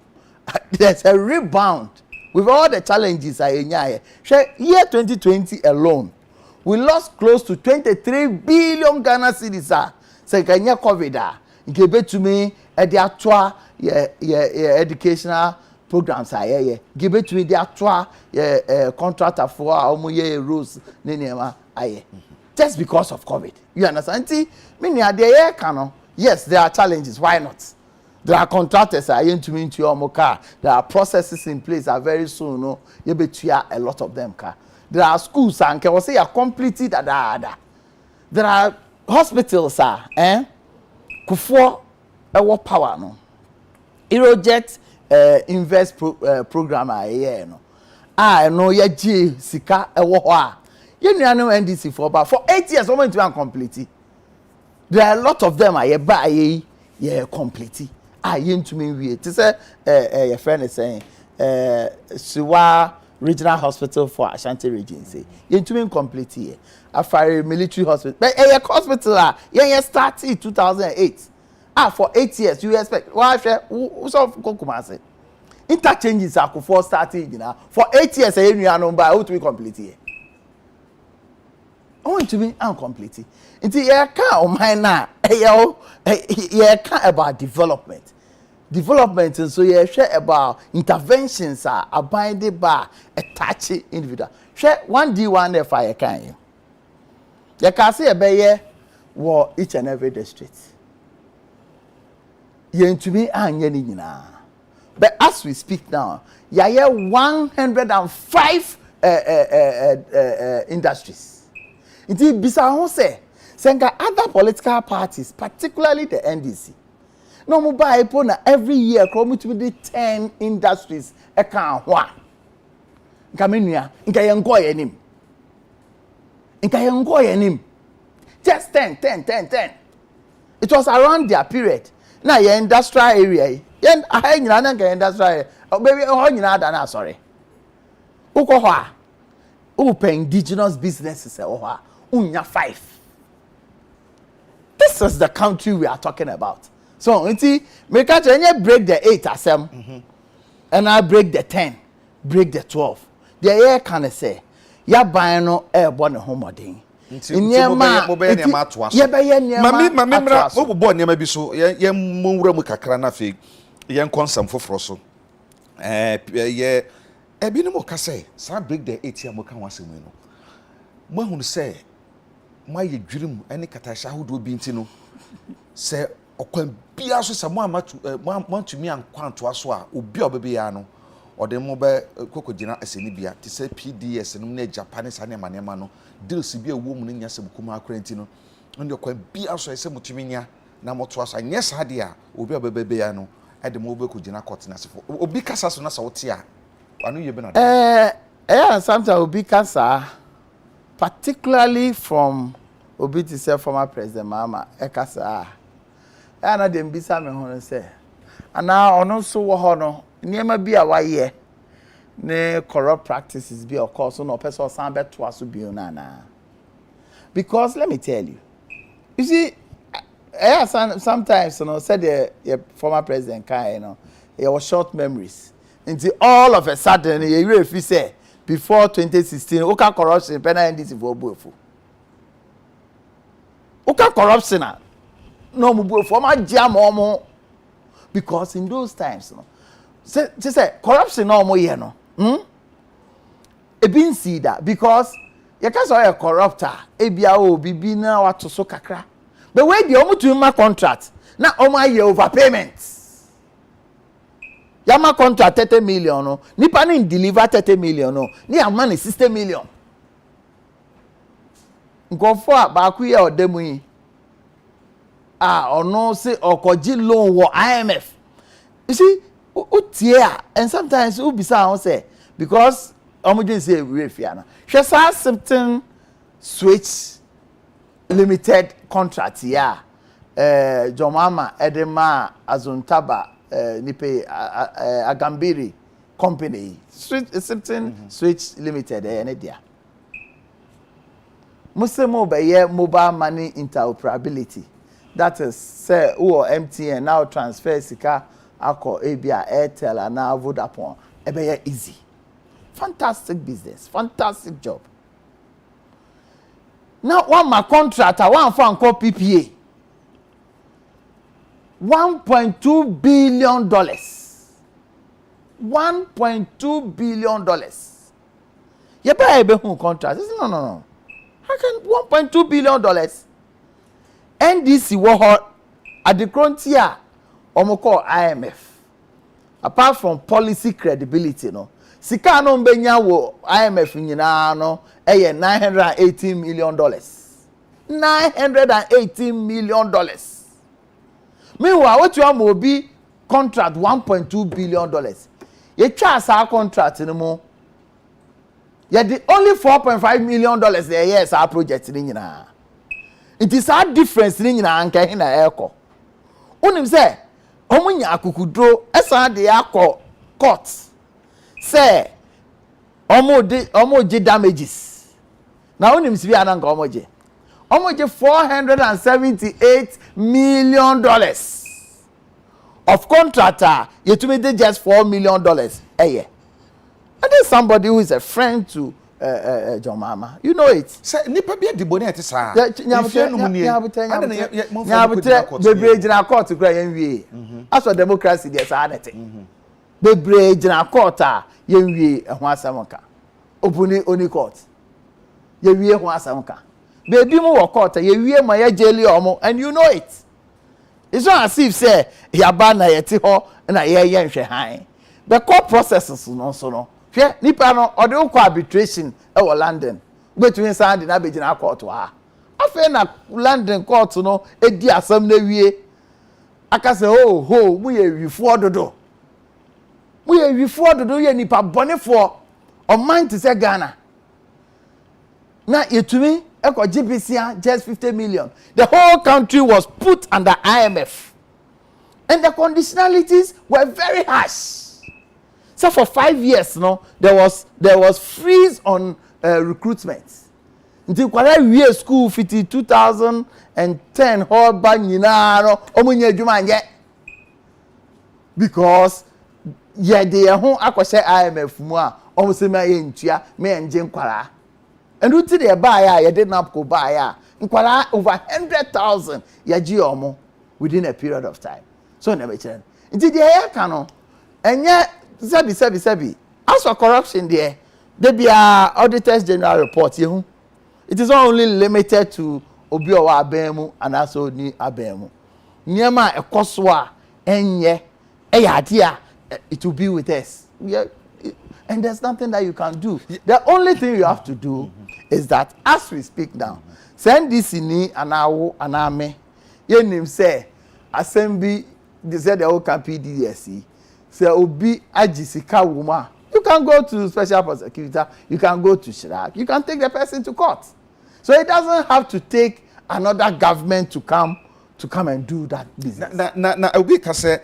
there's a rebound with all the challenges. Year 2020 alone, we lost close to 23 billion Ghana cedis. So Kenya COVID, give to me at the actual educational programs. Give it to me the actual contractor for our rules. Just because of COVID. You understand? Yes, there are challenges. Why not? There are contractors are into your car. There are processes in place are very soon. No, you bet a lot of them car. There are schools and can say are completely There are hospitals Kufuor what power no. Erojet invest program no. No ye G sika you know NDC for about 8 years almost to complete. There are a lot of them are buy complete. Into me we to say your friend is saying Siwa Regional Hospital for Ashanti region say into me complete here. After military hospital. But hospital yeah started in 2008. For 8 years you expect why so Kokumase. Interchanges are for starting for 8 years you know by how to be complete here. I want to be incomplete. Until you can't mind now, you can't about development. development and so you share about interventions are abided by a touchy individual. Share 1D1 fire can you? You can see a bay war each and every district. Yen to me and yenina. But as we speak now, you have 105 industries. Indeed, Bisa say, Senga other political parties, particularly the NDC. No more buy upon every year, come to the 10 industries. A can one. Kaminia, Inkayangoy him. Just 10. It was around their period. Now, your industrial area. Yen I industrial. Oh, baby, oh, you know, sorry. Ukoha. Upe indigenous businesses. Oh, unya 5. This is the country we are talking about. So, you see, make a break the 8 asem, and I break the 10, break the 12. The air can say, ya buy no air born a home ording. In your man, Mamma, oh, born near maybe so, ye moon kakra fig, young consum for frosso. Yeah, a binamo casse, some break the 8 year mocawasimino. Mohun say, my dream, any catasha who do be intino. Say, or can be also someone want to me and quant to us, or be a babyano, or the mobile cocodina as any beer, to say PDS and Japanese animano, deal to be a woman in Yasabukuma Crentino, and you can be also a semutimia, Namotwas, and yes, Hadia, will be a babyano, at the mobile cogina cottinas, or be Casas or Tia. I know you've been sometimes will be Casa, particularly from Obiti say former President Mama Ekasa. And I didn't be some say. And now on also hono never be a why ne corrupt practices be of course no person sound better to us be nana. Because let me tell you, you see, sometimes said the former president can he was short memories. Until all of a sudden if you say before 2016, okay corruption penalty for bofu. Okay corruption no more for my jam or because in those times say corruption no more here no e bin see that because you can say a corruptor e bia o bibi na wato so kakra but when the omo to my contract na omo year overpayment yama contract 30 million no nipa ni deliver 30 million no ni amani 60 million go for ba ku ye odemu yi or no say or koji loan or IMF. You see, and sometimes you be say because I'm say we fiana. She saw certain switch limited contract here. Jomama Edema Azuntaba Nipe Agambiri company. Certain switch limited there. Musemo be mobile money interoperability. That is, say, MTN now transfer Sika, Ako, ABA, Airtel, and now Vodafone. Ebe easy. Fantastic business. Fantastic job. Now, one my contractor, one for call PPA. $1.2 billion. $1.2 billion. You better be who contract. No. How can $1.2 billion? NDC wo at the frontier omoko IMF apart from policy credibility no sika no mbenya wo IMF nyina no $918 million $918 million meanwhile what you am obi contract $1.2 billion ye twa sa contract no mo ye the only $4.5 million the year sa project ni nyina. It is a difference in anka in a echo. Unim say, Omunya akukudro, esa de akko court. Say, omoje damages. Now unim si ananga omoje. Omoje $478 million of contractor. You to me just $4 million a year. And there's somebody who is a friend to John Mama. You know it. Say nipa bi adiboni ete saa. Nyabutre bebre gina court kura yen wie. Aso democracy dey saa nete. Bebre gina court a yen wie ho asamonka. Opuni oni court. Ye wie ho asamonka. Baby mu wo court ye wie ma ye jeli omo and you know it. It's not as if say yaba na yete ho na ye nhwe han. The court processes no so no. Hwe nipa no ode ukọ arbitration e wo London. Between Sunday na be gina court ha. Afa na London court no edi asam na wie. Aka say oh ho mu ye wifo dodo. Mu ye wifo dodo ye nipa bonefo. O man to say Ghana. Na yetumi eko GBC just 50 million. The whole country was put under IMF. And the conditionalities were very harsh. So for 5 years, no, there was freeze on recruitment. Until kwara we school 2010 whole ban nyina no omunye adwuma anye. Because ye dey ho akwose IMF mu a omse ma ye ntua me enje nkwara. And uti dey buy ya ye did not go buy ya. Nkwara over 100,000 ye gi omo within a period of time. So na be chere. Until dey ya kan no enye Sebi. As for corruption there be a auditors general report yehu. It is not only limited to obi owa abemu and also ni abemu. Niema ekoso a enye eyadia it will be with us. And there's nothing that you can do. The only thing you have to do is that as we speak now, send this ni anawo aname yenim say assembly they said the whole PDSC. Say obi ajisika wuma. You can go to special prosecutor, you can go to Shirak, you can take the person to court. So it doesn't have to take another government to come and do that business. Na obi ka say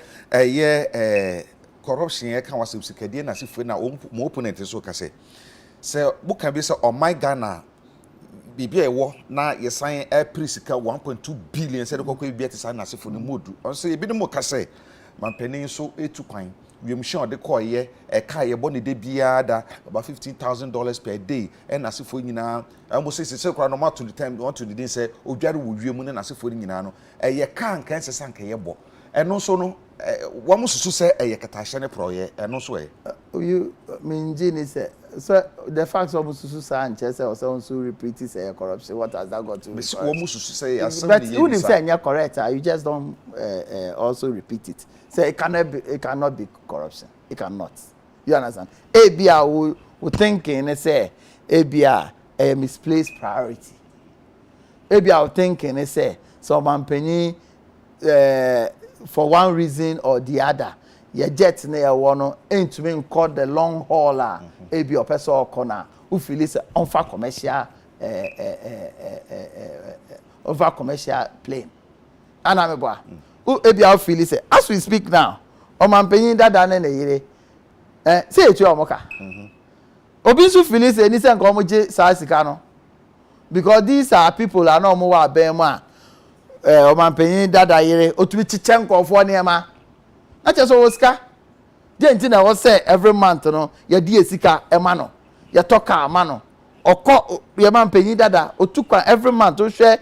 corruption e kan wasem sikadie na sifo na mo opponent so ka say bu kan bi say o my Ghana bibia ewo na yesan prisika 1.2 billion say de kokko bibia te san na sifo no modu. On say ebi no mo ka say mampanin so etu kwan we machine de call ye e ka ye boni de bia da about $15,000 per day and asifo nyina almost say kra no to the time want to the say odware wo wiemu na asifo nyina no ye ka nkan sesa nkan ye bo eno so no wo mususu say ye katashe ne proye eno so you minji ni say so the facts of mususu sa nche say also repeat say corruption. What has that got to do with wo mususu say but you didn't say you're correct, you just don't also repeat it. Say it cannot be corruption. It cannot. You understand? ABR will thinking say ABR a misplaced priority. ABR will thinking say some penny for one reason or the other. Your jet near one ain't to mean called the long hauler. ABR person corner who feel it's unfair commercial over commercial plane. And I'm a who ABR feel is as we speak now, Omanpenyin dada na yire. Say etu omoka. Obi su feel is ni say nko omoje sa sika no. Because these are people are no mo wa ben mu a Omanpenyin dada yire otumi chiche nkofo ne ma. Na che so osika. Je nti na wo say every month no ye di esika e ma no. Ye toka ma no. Oko ye Omanpenyin dada otukwa every month o hwe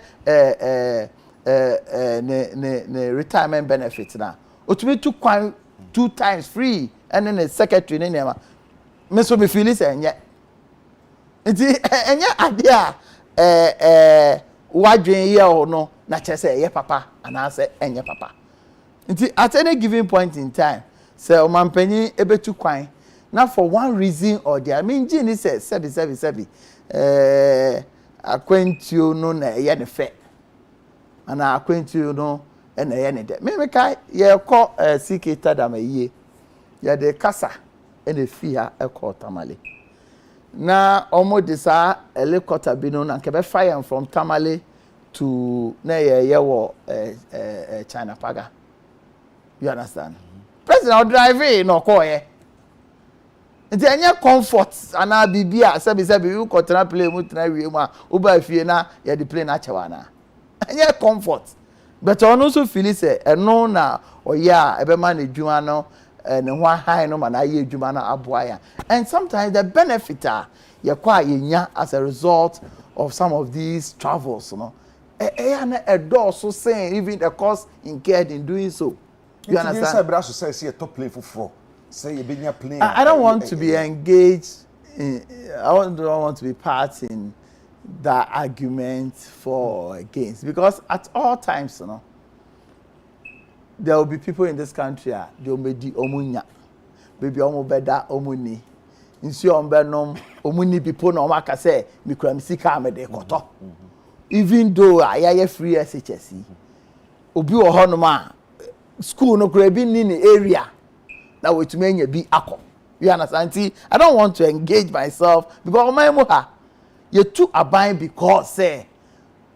ne retirement benefits na otumi to kwan 2 times free and then the secretary ne nema me so me feel is enye nti enye ade a wadwen ye ho no na chese ye papa ana se enye papa nti at any given point in time say Omanpenyin ebetu kwan na for one reason or the I mean Gini says sebi akwentio no na ye ne fe ana akwentio no na ye ne de me kai ye ko CK Tadama ye ye de kasa ene fi ha e ko Tamale na omo de sa helicopter bi no na ke be fire from Tamale to na ye wo China Paga. You understand? President drive no ko ye nti enye comfort ana bibia sebi you ko tena play mu tena wie mu a oba fie na ye de play na chewa na enye comfort but ono so feel say eno na oya ebe ma na dwuma no ne ho high no ma na ye dwuma na aboa ya and sometimes the benefit yekwa yenya as a result of some of these travels, you know. A door so saying even the cost incurred in doing so. You understand? Say a top plane for 4. Say you been plane. I don't want to be engaged in, don't want to be part in that argument for or against, because at all times, you know, there will be people in this country they will be omunya, baby omu beda omuni, insi ombenom omuni people no maka say mikramisi kame de koto. Even though I free SHSE, obi ohonoma school no could be in the area that would mean be ako. You understand? See, I don't want to engage myself because my moha you too abide because say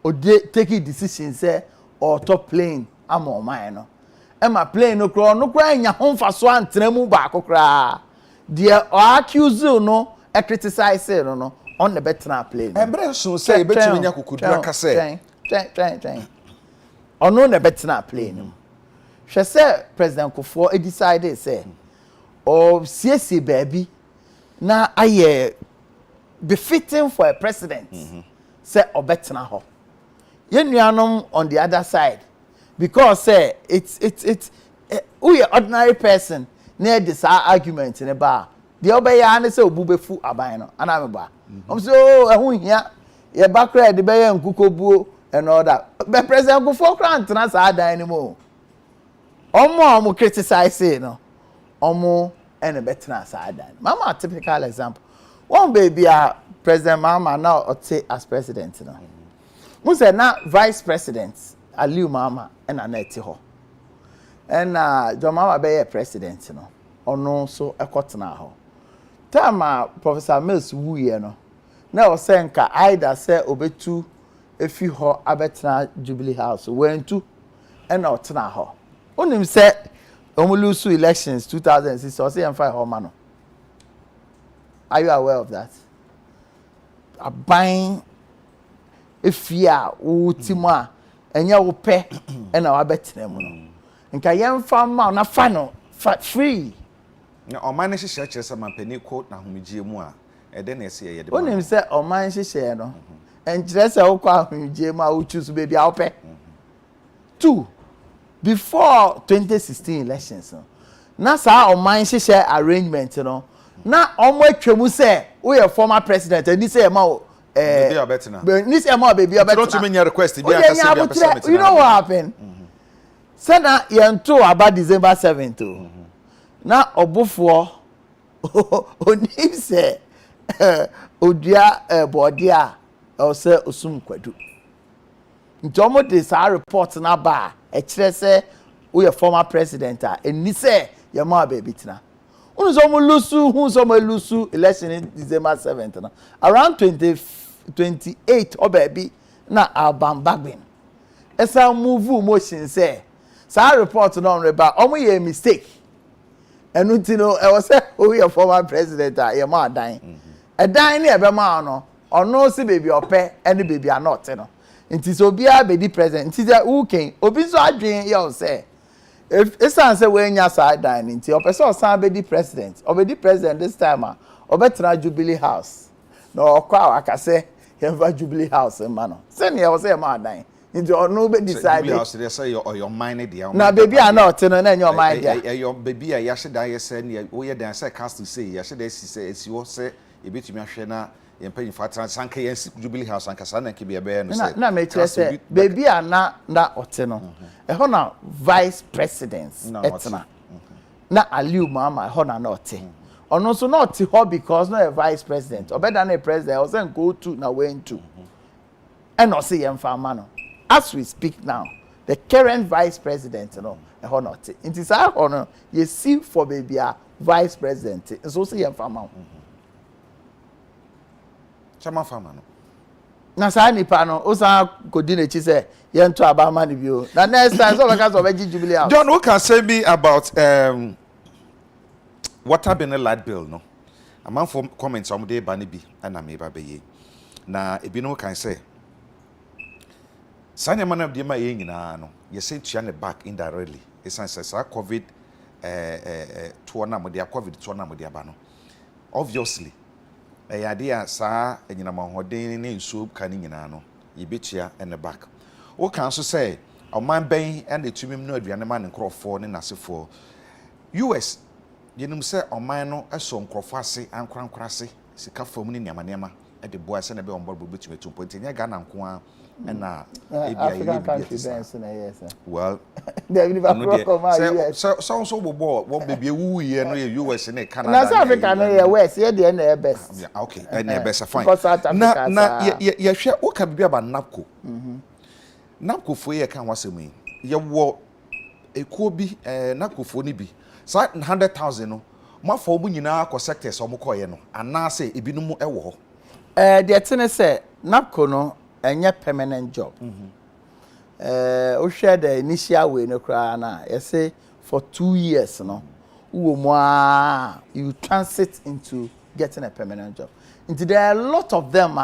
or taking decisions say or top plane I'm on mine. And my plane no cry in your home for swan tremu back okra. Dear or accuse you no I criticize say no on the better plane. And Brenson say better than you could like I say. Train. Or no the better plane. She said President Kufuor decided say or CSC baby na aye befitting for a president say or better na ho. Yenuanom on the other side because say it's we ordinary person near this argument in a bar. The obeya na say obubefu aban no anameba. So ehun hia ye bakra de beye nkukobuo and all that. But President Kufuor kran tena sa adan anymore. Omo criticize say no. Omo and a better side. Mama, a typical example. One baby, President Mama now as president. We say now vice president, Aliu Mama and Aneti ho. And John Mama be a president, you know. Or no, so a cotton ho. Time Professor Mills wu ye no. Now saying ka either say obetu if you ho abetna Jubilee House went to and not tna ho. Onim say Omulusu elections 2006 or say and 5 Homano. Are you aware of that? A buying if ya utima and ya will pay and our bet them. And Kayan farm na fano fat free. Now, or manage churches some penny quote na humijimua, and then I say, One him said, or mine she share no, and dress a okwa humijima who choose baby I'll pay. 2. Before 2016 elections, na sa o man share arrangement no na omo atwemu say we a former president and this say ma baby obetina this say ma baby obetina not to me request be aka say you know what happened say na yento about December 7th to na obofo onim say odua bodia o say osum kwadu ntomo de sa report na ba e kire say we a former president and ni say your ma baby tina unu so mo lusu election in December 7th na around 28 o baby na abambagbin esa move motion say sa report no reba omo ye mistake enu tino e was say we a former president your ma dan e dan ni e be ma no ono si baby ope any baby are not no nti so bia be di president nti da uken obi so adwen ye o say if it's say we nya side dan nti o person san be di president this time obetra Jubilee House no okwa aka say Henva Jubilee House ma no say ne o say ma dan nti ono be decide Jubilee House they say your mind dey na baby are not no na your mind dey your baby a ya sheda ye say ne we dan say cast to say ya sheda si say esi wo say e betumi ahwe na yempa infatra sanka yes Jubilee House anka sana ke bia be no say na me kire say baby a na ote no e ho na vice president etna na Aliu Mama e ho na ote ono so na ote ho because no a vice president obeda na president o say go to na went to and no say yemfa ma no as we speak now the current vice president no e ho na ote it is a ho no you see for baby a vice president so say yemfa ma Chama fama no. Na sa nipa no o san kodi na chi say ye nto abama ni bio. Na next time so because of Jubilee House. John, what can say me about water bin light bill no? A man for comments on day bani bi and me ba be na ebi no can say sanya man of the ma ye nyina no ye say tua ne back indirectly. Esan say sa covid to na mo dia covid to na mo dia ba no. Obviously Eyadia saa enyinama hoden ne nsuo ka ne nyina no yebetua ene back wo kan so say oman ben and etumim no aduane ma ne nkrofo ne nasefo US yenum say oman no eso nkrofo ase ankorankorase sika fam ne niamanema e de boa se na be onbo betumi tumpo ntenya Ghana nko a na African country dance na yes well they never come out so bobo wo bebie wu ye no ye US ne Canada na South Africa no ye West ye de na best okay na best fine na ye hwe wo ka bibia ba napco napco fo ye kan wasem ye wo ekuo bi napco fo ni bi sa 100,000 no mafo mu nyina ko sectors o mo koye no anase ebinum ewo ho the thing say napco no enye permanent job o share the initial way no kra na you say for 2 years no you transit into getting a permanent job. And there are a lot of them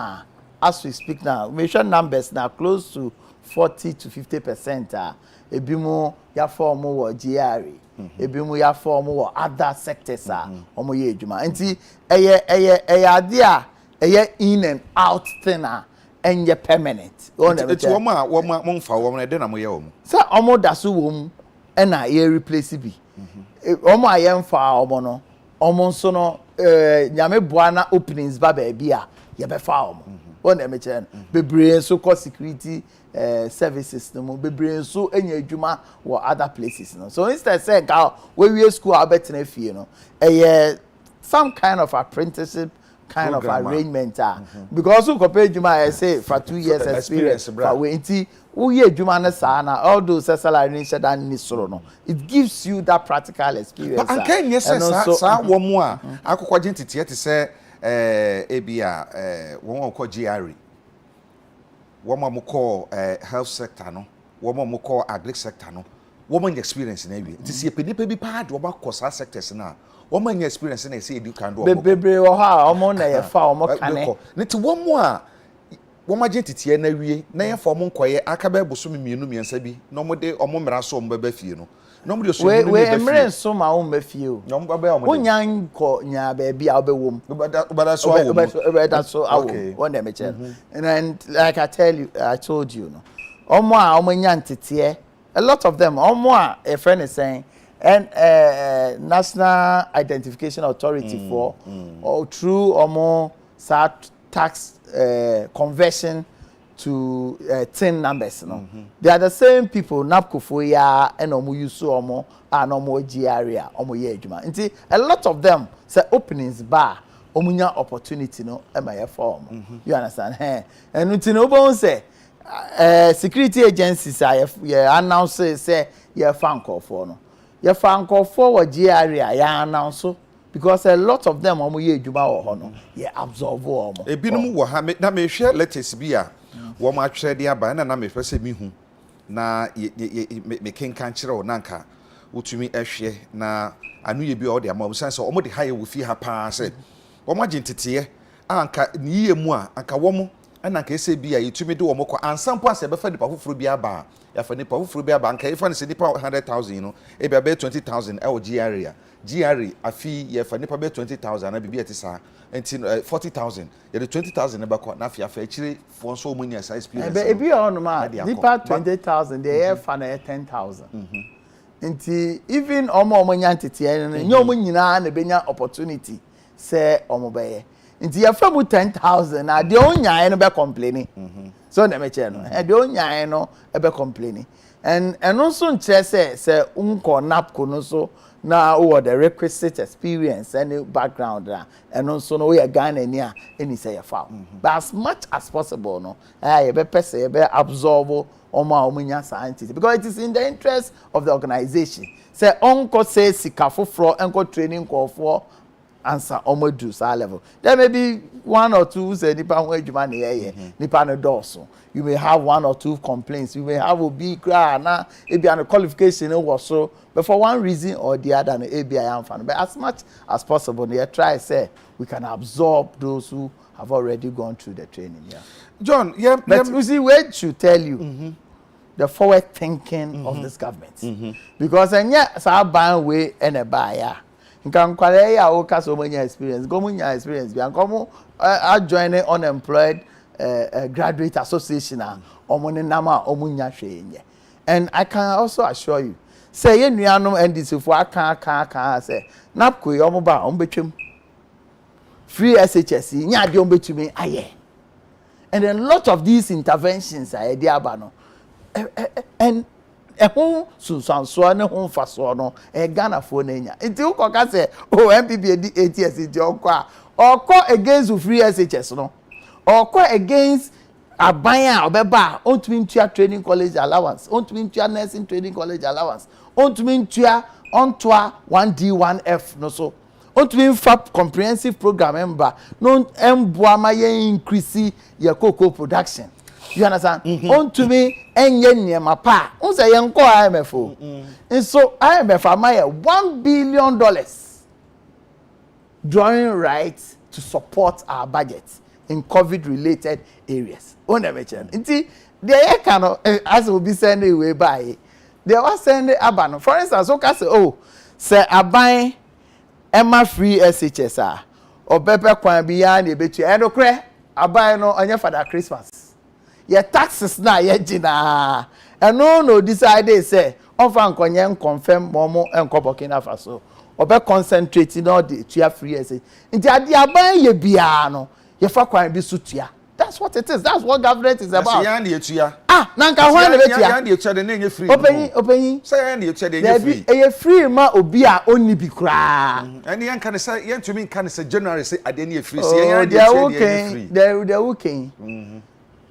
as we speak now. We share numbers now close to 40 to 50%. Ebimu ya form wo GRE. Ebimu ya form wo other sectors omo ye adwuma. Nti eye idea in and out thing and ye permanent. It's woman mfa woman de na mo ye wo. Say omo daso wo mu e na ye replace bi. Omo ayemfa omo no. Omo nso no nyame boa na openings ba ba bia ye be fa omo. Won na me chen. Bebre so co security services no bebre so enya adwuma wo other places no. So instead say ka we school abetina fie no. Some kind of apprenticeship kind of arrangement because who compare juma I say for 2 years experience for we nti wo ye juma na sa na all those salary ni sheda ni soro no it gives you that practical experience but can yes sa wo mu a akokwaje ntete te say ebia wo ko GRE wo mo ko health sector no wo mo ko agri sector no wo mo experience na wi nti se penipa bi pa de wo ba ko sa sectors na woman experience na say you can do bebre wo ha omo na ye fa omo kane nti wo mu a wo ma gentitie na wie na ye fa omo nkoye aka ba buso mienu miensa bi na omo de omo mra so omo ba fie no na omo de so mienu we emre so ma omo ba fie o na omo ba omo onyan ko nya ba bia obewom obada so awo that so awo one dem che and like I told you no omo a omo nya ntete a lot of them omo a a friend is saying and National Identification Authority for or through almost tax conversion to tin numbers no they are the same people napco for ya and omo use omo and omo GRE omo ye adwuma nti a lot of them say openings bar omunya opportunity no e ma ye form you understand and nti no bon say security agencies are announce say ye fan call for no your franco forward GRE ya announce because a lot of them omo ye adwuma wo ho no ye absorb omo ebinum wo ha na me hwe letters bi a wo ma atwere de aba na me fese mi hu na me kenkan kire wo nanka wotumi ehwe na anu ye bi o de ama wo sense omo de ha ye wo fi ha pa se wo ma gentete anka ni ye mu a anka wo mo na nka ese bi a yetumi de wo mo kwa ansampo ase be fa dipa foforo bi aba ya fa nipa foforo bi aba nka ifa ne se nipa 100,000 no e be 20,000 e o GRE afi ya fa nipa be 20,000 na bibi etisa enti 40,000 ya de 20,000 ne ba kwa na afi afa chire fo so mo nya experience e bi on ma nipa 20,000 they have fa na 10,000 enti even omo nya ntete no nya omo nyina na be nya opportunity say omo be ye nti ya fa mu 10,000 na de onya no be complaining so na me che no de onya no e be complaining and also nche say unko napco no so na o the requisite experience and background and also no we Ghana ni a any say ya fa but as much as possible no you be person you be absorb omunya scientist because it is in the interest of the organization say unko say sikafo fro enko training call for answer omodu sa level there may be one or two say nipa ho adwuma na ye nipa no dorso you may have one or two complaints you may have a big cry na e be an qualification was so but for one reason or the other no e be I am fan but as much as possible they try say we can absorb those who have already gone through the training John but you see wait to tell you the forward thinking of this government because enya sa ban way and a buyer nka nkwale ya o ka so manya experience go munya experience bi anko mo join unemployed graduate association omone nama omunya hwenye. And I can also assure you say ye nuanom NDC for aka say napko ye omoba ombetwem free SHS nya de ombetumi aye. And then a lot of these interventions are there no and ehun sunsanso ne hun faso no Ghana fo na nya nti ukoka say oh MPP di ATS nti okọ against free SHS no okọ against abanya obeba ontumi ntua training college allowance ontumi ntua nursing training college allowance ontumi ntua ontoa 1D1F no so ontumi nfa comprehensive program member no emboa ma ye increase your cocoa production. You understand? Ontumi enye niema pa unse ye nko IMF o. And so IMF amaye $1 billion drawing rights to support our budget in COVID related areas. Nti they kind of as will be sending way by they were sending abano. For instance, okay say oh say aban Emma free SHS or bepe kwan biya na betu e no kre aban no onye Father Christmas. Your taxes na ye gina. And no decide say ofan konye confirm momo enko Burkina Faso. Obe concentrating all the tua free SHS. Nti ade aban ye bia no ye fa kwan bi sutua. That's what it is. That's what government is about. Nanka hwan na betia. Ya na etua de na free. Openyi. Say ya na etua de free. E free ma obi a onni bi kra. And yan kan say yan to me kan say January say ade na free. Say yan de free. They okay.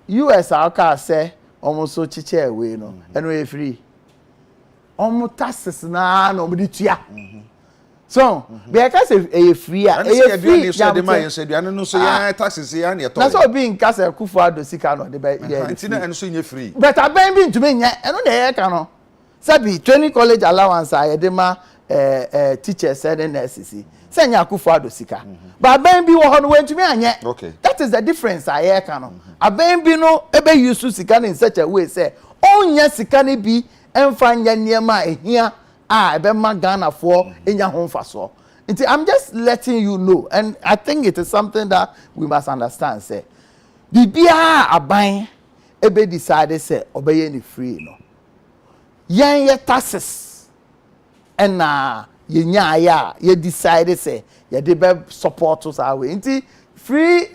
US aka say almost so chiche we no. And we free. Almost taxes na no bi tua. So, because a free the man said, "I no so ya taxes ya na to." Na so be in Casa Kufuado sika no de be and so you free. But I been be to me nya, e no dey ka no. Sabi training college allowance I de ma teachers said in SCC. Say nya Kufuado sika. But ben bi wo ho no wentumi anye. Okay. That is the difference I hear ka no. Aben bi no ebe use sika in such a way say, "Onya sika ne bi emfa nya niema ehia." Ghana for enya honfaso. I'm just letting you know, and I think it is something that we must understand. Say, Bibia aban ebe decide say obey any free no. Ye taxes, and ye ya ye decide say ye de support us our way. Inti free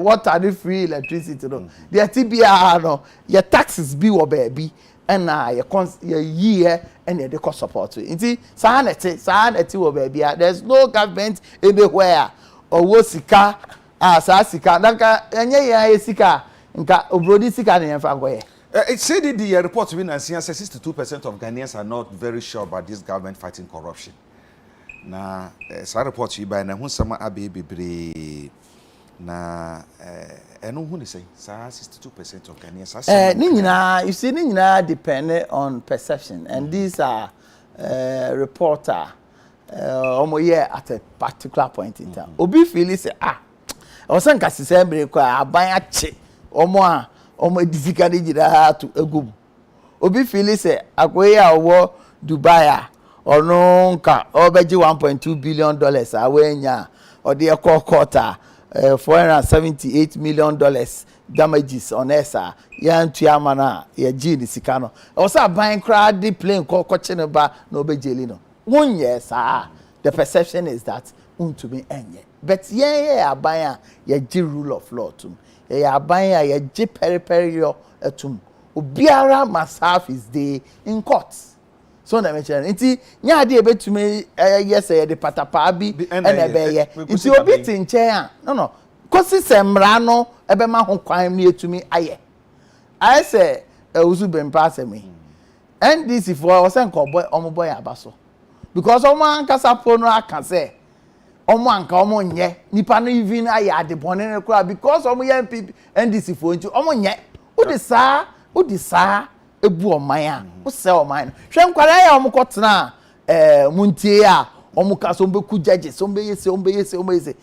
water, the free electricity no. The TBR no ye taxes be wo baby. And your year and the cost support. Inti sanity wo baby. There's no government anywhere or wo sika sika nanka enye ya sika nka obrodi sika na yemfa goye. It said in the report we says 62% of Ghanaians are not very sure about this government fighting corruption. Na sa report you by na hu sama abe bebre na eno hu ni say 62% of Ghanaians ni nyina you see ni nyina depend on perception and these are reporter omo here at a particular point in time obi feel say o san ka sise mbre ko aban ache omo edifika de jira to egum obi feel say akoye a wo Dubai ono nka obeji $1.2 billion awenya or the quarter $478 million damages on ESA. Yan tuamana ya gene sikano. Also buying crowd the plane call coaching ba no be jelino. 1 year sir. The perception is that to me enye. But yeah abaya ya g rule of law tum. Ya abaya ya g periperio etum. Obiara must have his day in court. So na mention nti nya de ebetumi yes the patapa bi na ebeye nti obi tinche a no kosi semra no ebema ho kwan mi etumi aye I say uzu bempa asemi NDC for osen ko boy omo boy abaso because omo ankasa pro no aka say omo anka omo nye nipa no even aye ade bone ne kura because omo ye MPP NDC for nti omo nye udi sa ebu oman a wo se oman hwe nkwara ya omukotena muntie a omukaso mbeku judges ombeyese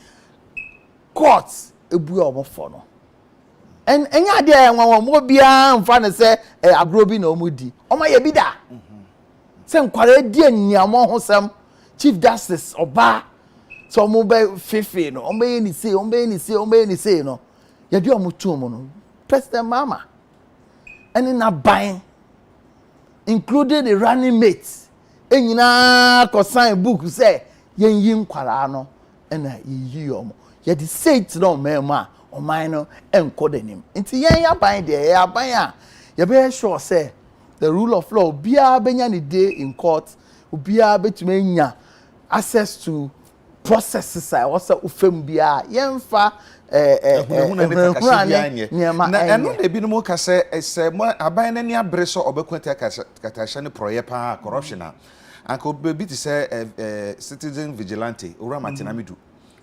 court ebu omofo no enya de enwa mo bia mfa ne se agrobi na omudi omaye bi da se nkwara di aniamo hosem chief justice oba so mo be fefe no o be ni say no ye de o mo tu mo no President Mama and na ban including the running mates enyina ko sign book say yen yi nkwara no na yi omo ye the say it no mema o man no enko denim nti yen ya ban de ya ban a ye be sure say the rule of law bia benya ni day in court bia betuma nya access to processes I also ufem bia yemfa na eno de bi no mo ka se mo aban na ni abre so obekwenta katasha ne proye pa corruption anko be ti se citizen vigilante ora matinamidu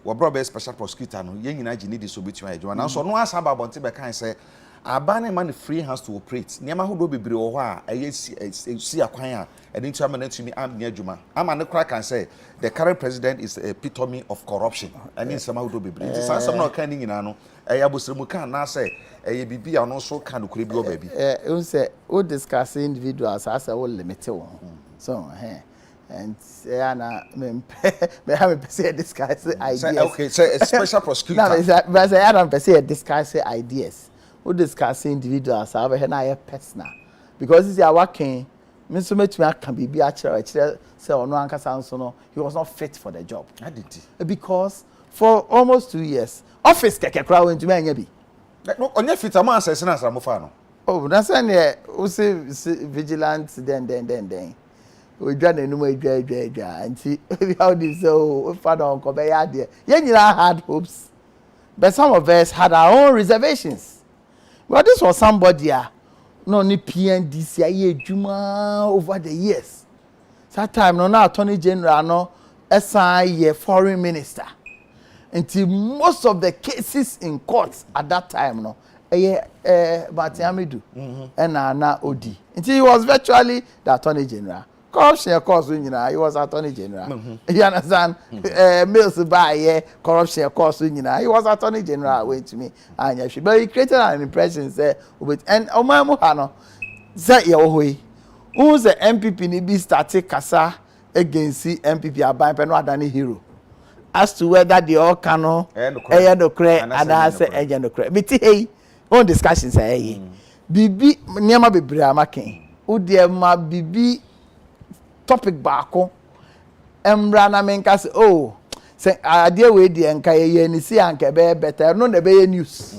wo bro be special prosecutor no yen nyina gi ni di so betuma ejuma na so no asaba bonte be kan se aban man free hands to operate niam ahodo bebre wo ho a si akwan a eni ntu ama na tumi am nya adwuma ama ne kra kan say the current president is a epitome of corruption eni nsama ahodo bebre nti sansam na kan ni nyina no abosremu kan na say bibia no so kan okure bi oba bi we say we discuss individuals as a limit so and me have a say discuss ideas okay say a special prosecutor no but say I say discuss ideas we discuss individuals have a personal because it's our working me so metumi can be actually say ono ankasa nso no he was not fit for the job. How did he? Because for almost 2 years office keke kra we ntumi anya bi no onye fit am assess na asra mo fa no oh na say ne we say vigilant then we dwa na numa adwa anti how this so father on ko be ya de ye nyina had hopes but some of us had our own reservations. Well, this was somebody no ni PNDC aye adwuma over the years. That time no na attorney general no SI foreign minister. Until most of the cases in courts at that time no Batiamidu and na Odi. Until he was virtually the attorney general. Corruption of course he was attorney general. You understand? Mills by corruption of course he was attorney general wait to me and but he created an impression say and omamu hano say ye who's the MPP ni be started kasa against MPP aban pe no adani hero as to whether the all cano no cre and I say eje no cre but hey on discussion say hey bibi niam bebre amaken wo de ma bibi topic baako emra na menka say oh say ade we de enka ye ni si anka be better no na be news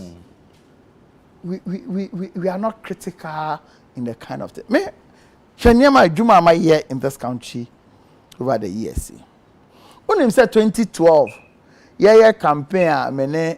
we are not critical in the kind of thing me hweniam adwuma ma ye in this country over the years onim say 2012 ye campaign a mene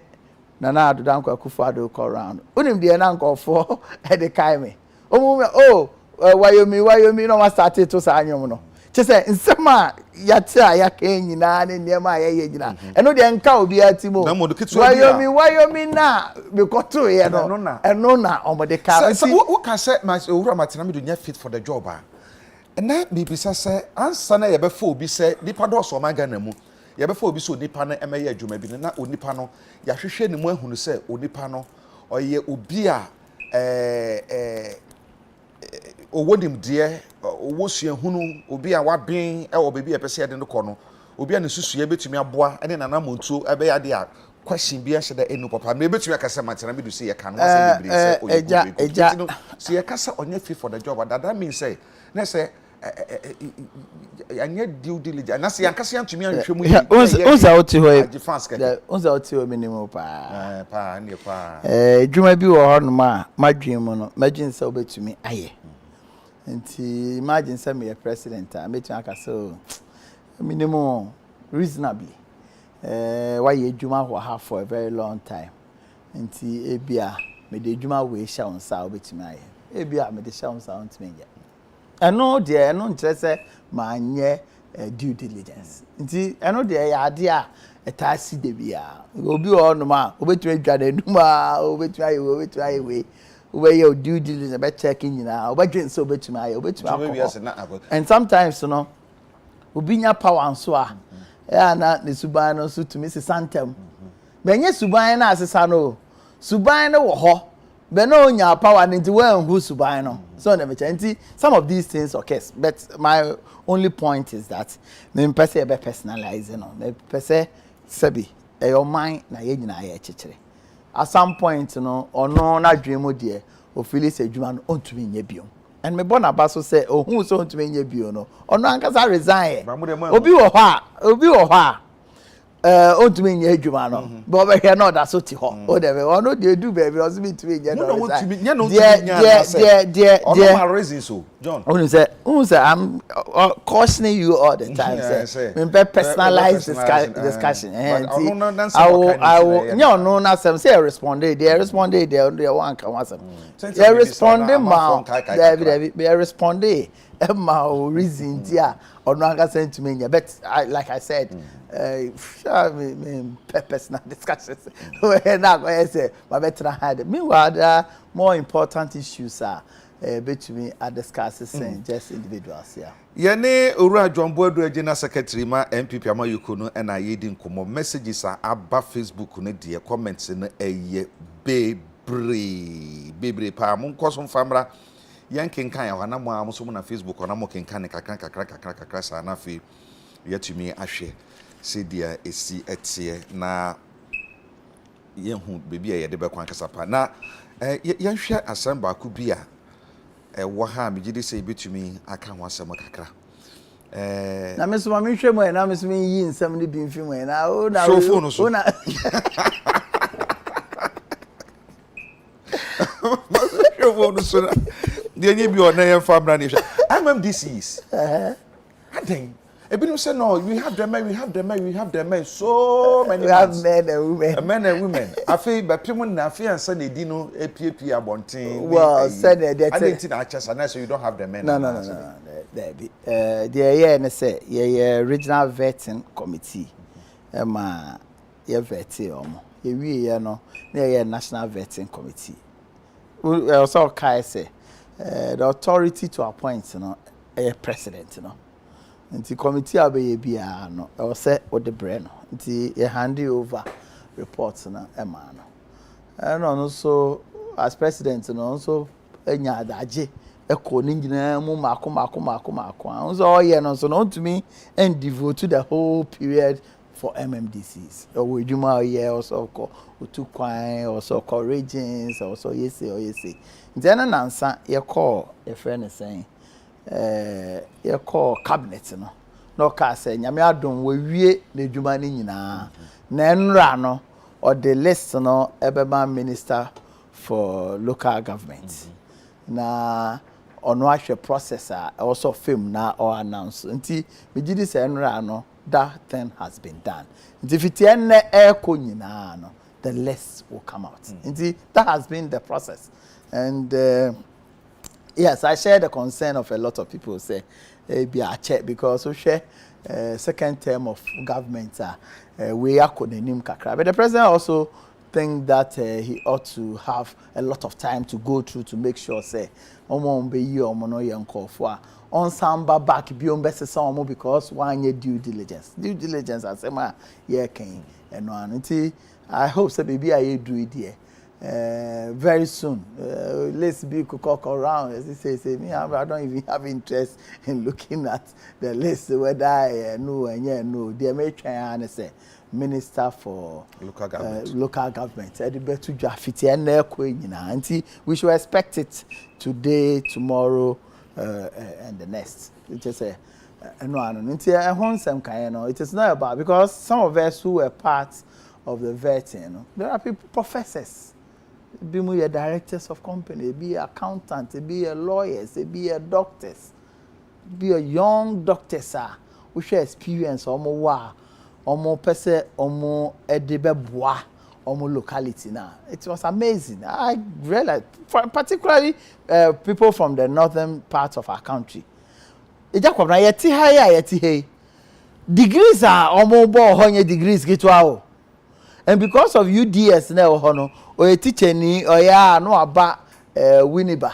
Nana Adodan Akufo-Addo call round onim de na nkofo e de kai me oh Wayomi no ma started to say anyom no che say nsema yate a ya kan nyina ne niema ye nyina eno de nka obi atimo Wayomi na be koto ye no eno na omode ka so wo ka say my owura matena me do nya fit for the job na bibisa say ansa na ye be fo obi say nipa do so maga na mu ye be fo obi so nipa na emeye adwuma bi na onipa no ya hwehwe ne mu ahunu say onipa no oye obi a owodim de owo suahunu obi a waben e wo bebi epese de ko no obi a ne susu ye betumi aboa ene nana montuo ebe ya de a question bi a hye da enu papa me betumi akasa matena me do say ye kan wo say be say oye so ye kasa onye fit for the job that means say na say anya due diligence na say yankasa antumi anhwe mu yi unza oti ho unza oti ho minimum pa ne pa dwuma bi wo ho no ma dwen mu no imagine say obetumi aye nti imagine say me president betumi aka so minimum reasonably why you dwuma ho ha for a very long time nti ebia me de dwuma we sha onsa obetumi aye ebia me de sha onsa ontumi nge eno de eno nkyerese ma anye due diligence nti eno de ya ade a etasi de bia obi o no ma obetumi adwa na numa obetumi aye we we your due diligence about checking nyina obadwen so obetumi aye obetumi akọ and sometimes you know obi nya power nso a na ne suban no so tumi se santem benye suban na asesa no suban no wo ho but no nya power into when who subai no so na me chanti some of these things occurs but my only point is that me pese be personalize no me pese sabi e your mind na ye nyina ye chechire at some point no ono na dwen mu de o feel say adwuma no ontumi nya bio and me born aba so say ohun so ontumi nya bio no ono ankasa resign obi wo ho a ontumi nya adwuma no but we no that so ti ho o de ono dey do baby o me tumi nya no my reason so John who say I'm cautioning you all the time say me personalized discussion and I will no na say responded they one can one they responding ma they responded my reason dia ono anga sent me but like I said personal discussions we na go say my better had meanwhile there are more important issues between are discussing just individuals yene owura John Boadu agena secretary ma MPP amayuko no na yedi nkomo messages aba Facebook no de comments no eye bebre pa mon koso famra yankenkan ya wana mo amuso na Facebook ona mo kenkan kakra sa na fi yatumi ahwe se dia esi etie na yehu bebi a yede be kwan kasapa na yanhwe asamba ku bia wo ha megidi se betumi aka ho asem kakra na meso ma mehwe mo na meso yi nsem ne bi mfi mo na o na o na so the any be on your family nation MMDCs then Ebinu say no, we have the men, so many we have men and women. I feel but people na feel and say they dino APP abontin. Well, said that I didn't actually and so you don't have the men. No. There be the say regional vetting committee. Vetting omo. We no, national vetting committee. We also say the authority to appoint a president nti committee abeye bia no e say o de bre no nti e hand over reports na e ma no no so as president no so enya adaje e ko ni nyina mu mako so ye no so no ntumi and devote to the whole period for MMDCs o edwuma ye also ko otukwan also ko regions also yese nti na nansa ye call e friend saying you call cabinet no ka say nyame adon we wie na dwuma ni nyina na enra no or the list no ebema minister for local government na ono ahwe processor also film na or announce nti megidi say enra no that thing has been done nti fitie na eko nyina no the list will come out nti that has been the process and yes, I share the concern of a lot of people say be a check because we share second term of government we are kodenim kakra. But the president also think that he ought to have a lot of time to go through to make sure say omo mbe yi omo no yenko for on samba back bi on best some because one year due diligence asema ye ken eno anti I hope say baby I do it there. Very soon let's be cook around as they say me I don't even have interest in looking at the list whether I know and no they may try and say minister for local government the better jafiti and nyina we should expect it today tomorrow and the next it is a it is not about because some of us who were part of the vetting there are people professors be more directors of company, be accountants, be a lawyers, be a doctors, be a young doctor, sir. We share experience omo pese omo edebe boa omo locality now. It was amazing. I realized, particularly people from the northern part of our country. Ejakwab na yeti high yeti hey. Degrees are omo bo honye degrees get wow. And because of UDS now hono or a teacher ni or ya no aba Winneba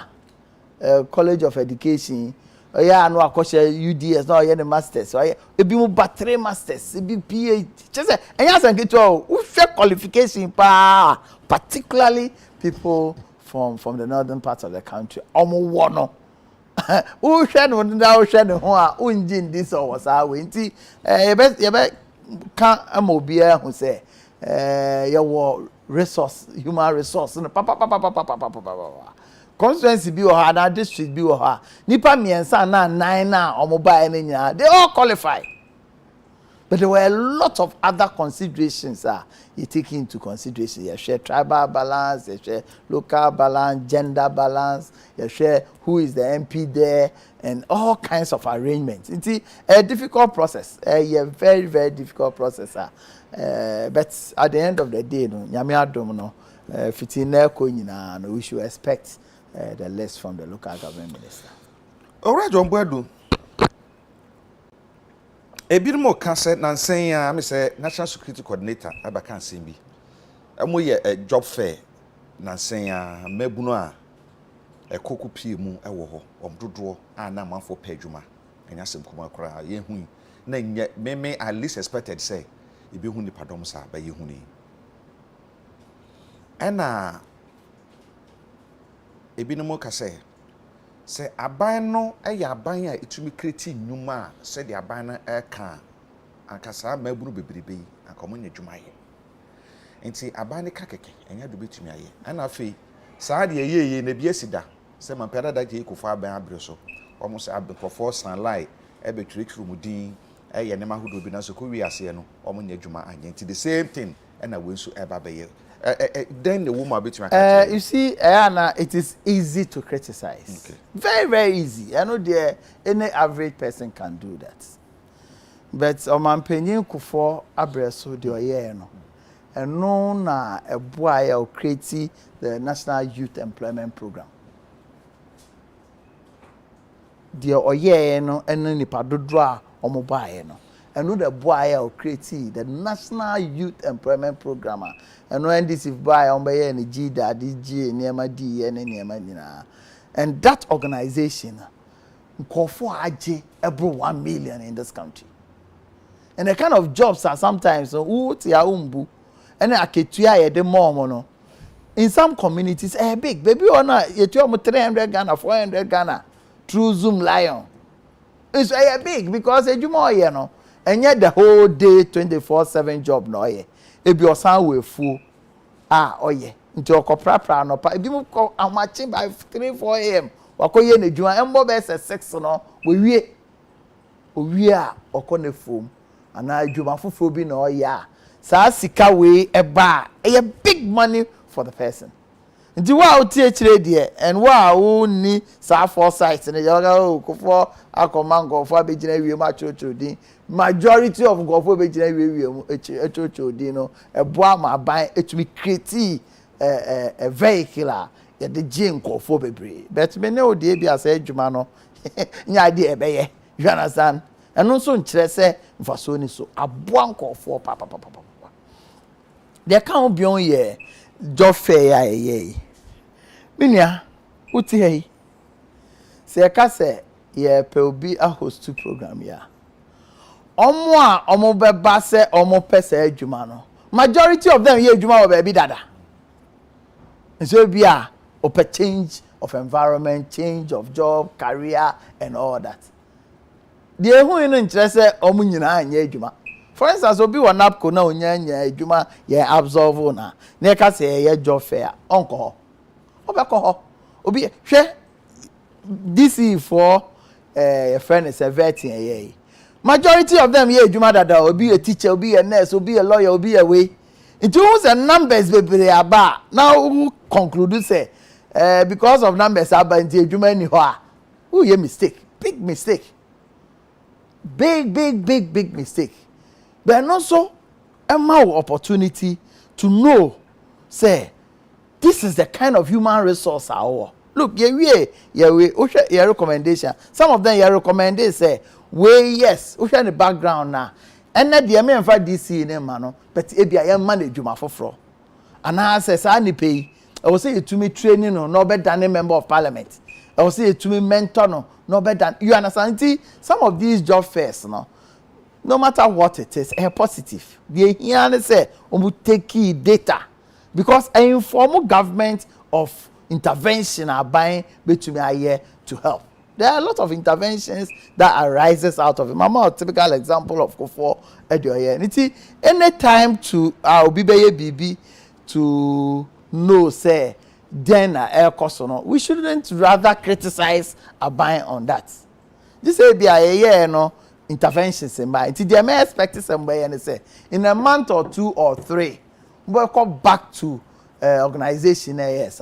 College of Education or ya no akoshe UDS no ya the masters so e bi mu ba 3 masters e bi PhD just say enya san keto o qualification pa particularly people from the northern part of the country. Wono. Who shed one now shed one unjin this or was our winty. You bet can't amobia who say your resource, human resource, and papa. Constituency bi or her, district bi or her. Nipa mi and son na 9 na or mobile they all qualify. But there were a lot of other considerations you take into consideration. You share tribal balance, you share local balance, gender balance, you share who is the MP there, and all kinds of arrangements. It's a difficult process, a very, very difficult process. But at the end of the day, we should expect the list from the local government minister. All right, John Boadu. A bit more cancer than saying, I'm a national security coordinator. I can't see me. I'm a job fair. Nan saying, Mebuna, a cocoa pea moon, a woho, draw, and a man for Pejuma. And I said, Kuma cry, ye who, nay, yet may at least expected say, if you huni padomsa by you huni. And a bit more say. Say abano aban a itumi kreti nyuma said the abana eka ankasa maburu bebrebe ankomo nyadwuma ye enti abane kakeke enya do betumi aye ana afi saa de yeye na bia sida se mampeda da je kofa aban abre so omo se abekofo sanlai ebetwiretwuru mudin eye ne mahodo bi na so ko wi ase no omo nyadwuma anye enti the same thing na wensu eba be then the woman between you see, Anna, it is easy to criticize. Okay. Very, very easy. I know any average person can do that. But man penyin kufo abreso de oye no. And no na a boy or create the National Youth Employment Program. The oye no eno nipa dodro a omobaye no. And no the boy or create the National Youth Employment Program. And when this is by on by any G that G near D and near and that organization call for every 1 million in this country. And the kind of jobs are sometimes who tia umbu and I ketuya the more in some communities big baby or not you 300 Ghana 400 Ghana through Zoom Lion. It's big because you know and yet the whole day 24/7 job no ebi osan we full oye nti okopra no pa ebi mo amachi by 3-4 am wakoye na djuma embo be 6 no we wie a okone fom ana djuma foforo bi na oye a saa sika we eba e big money for the person nti wa o tie kire de and wa o ni saa foresight ne yoga o kofo akomango fo abegina wie ma chocho din majority of gofo abegina wie chocho din no eboa ma ban etumi create a vehicle ya de gin kofo bebre but me ne o de bia sa adwuma no nya de ebeye you understand eno so nkire se mfaso ni so aboa nkofo papa de kan obion ye job fair ya ye minia uti hey se ka se ye pe obi a host program ya omo beba se omo pese adwuma no majority of them ye adwuma wo be dada so bia open change of environment, change of job, career and all that the who no interest omo nyina anya adwuma. For instance, obi wa napco na onya adwuma ye absorb na na ka se ye job fair onko ho obeko ho obi hwe DC for a friend is a vet ye majority of them ye adwuma dada obi a teacher obi a nurse obi a lawyer obi a way it was a numbers bebre aba now who conclude say because of numbers aba nti adwuma ni ho a who ye mistake big mistake big mistake. But also a more opportunity to know, say, this is the kind of human resource our. Look, your recommendation. Some of them your recommendation say, well, yes, we in the background now. And that the men for DC in man, but it be a manage you for fraud. And I says, I need pay. I will say it to me training no better than a member of parliament. I will say it to me mentor no better than you understand. Some of these job fairs no matter what it is, a positive. They here say we take key data because I inform government of intervention aban betumi aye to help. There are a lot of interventions that arises out of it. Mama, a typical example of Kofo Edioye. Niti any time to obi beye bibi to know say then air cost or not, we shouldn't rather criticize aban on that. This will be a year no interventions in mind. They may expect somebody and say in a month or 2 or 3, we'll come back to organization. Yes,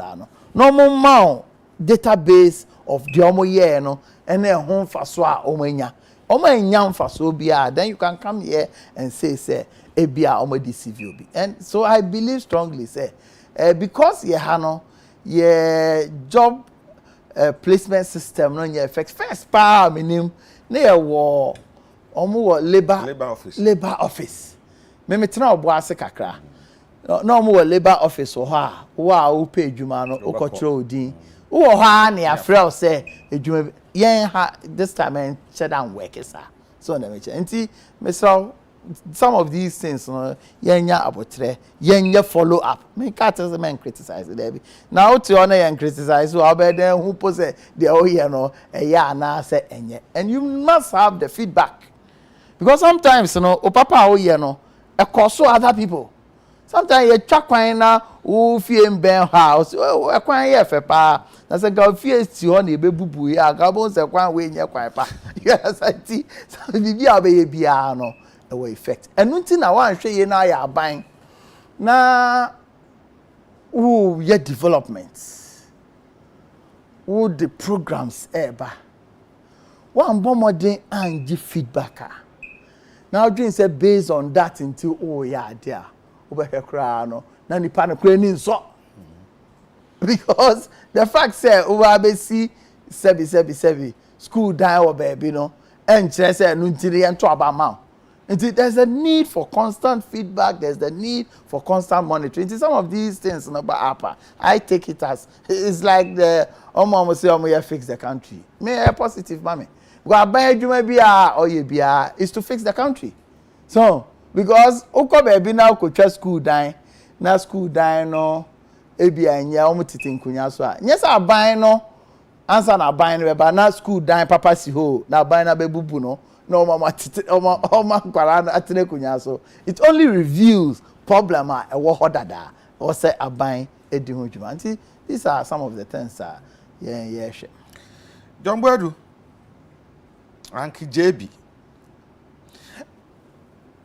no more database of the omo year no and then home for so omenya for so bia. Then you can come here and say ebia omo deceive you. And so I believe strongly say because ye hano ye job placement system no ye effect first pa minim na ye wo omo wo labor office me tena obo ase kakra na omo wo labor office wo ha wo pay adwuma no okotro odin wo ha na ya frel say adwuma yen ha this time and shut down work isa so na me nti me so some of these things no yenya abotre yenya follow up me can't say men criticize there be now to honor and criticize so abeden who pose the oh here no eya na say enye and you must have the feedback because sometimes no o papa oh here no e cause other people sometimes you twa kwan na o fie mben house e kwan ye fe pa na say ga fie ti ho na e bebubu ya ga bon se kwan we nye kwan pa yes I see so bibi abeye bia no effect and until na wan hwe ye na ya aban na ye development the programs eba wan bomodin and give feedback now dream say based on that until yeah there obehwe kra no na nipa no kra ni nso because the fact say over be see sebi school die or baby no and say no ntiri ento abama. There's a need for constant feedback. There's the need for constant monitoring. Some of these things, I take it as it's like the fix the country. Me a positive, mommy. Is to fix the country. So because baby now could just school dying, now school dying no, yes, I buy no answer na buying but now school dying papa si ho na buying na bebubu no. No mama atine kunya so it only reveals problem a wo hodada or say aban edi ho djuma nti these are some of the things yeah John Boadu Anki JB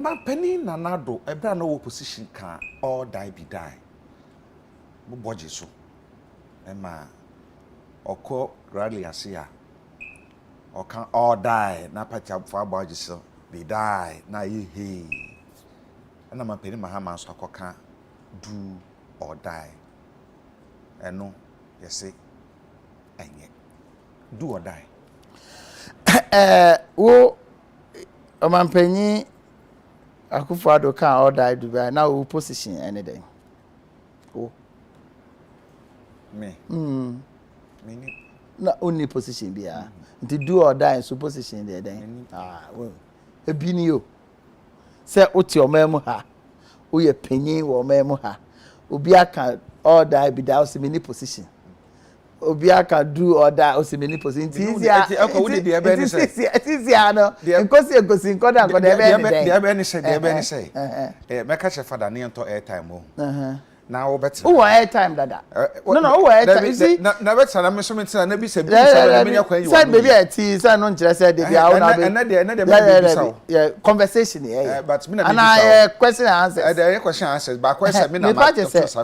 na penny na nado ebra na wo position kan all die be die bo boje so ema oko rally asia or can all die na pacha for about so be die na he and I'm penny mahama so akoka do or die eno you say enye do or die wo omanpanyi Akufo-Addo can all die do now we position anything oh me na only position bia to do or die so position there then well ebini o say oti o memu ha o ye panyin wo memu ha obi aka all die be that o many position obi aka do or die o many position easier we dey there be say easier no because nkoda be say make catch father na ento airtime o now we better. Who airtime dada? No, who airtime? You see? Na better na me so me na be say me yakwan you. Say baby ati say no nkyere say dey how na be. Yeah, conversation yeah. But me na be. And question and answers. The question answers but question me na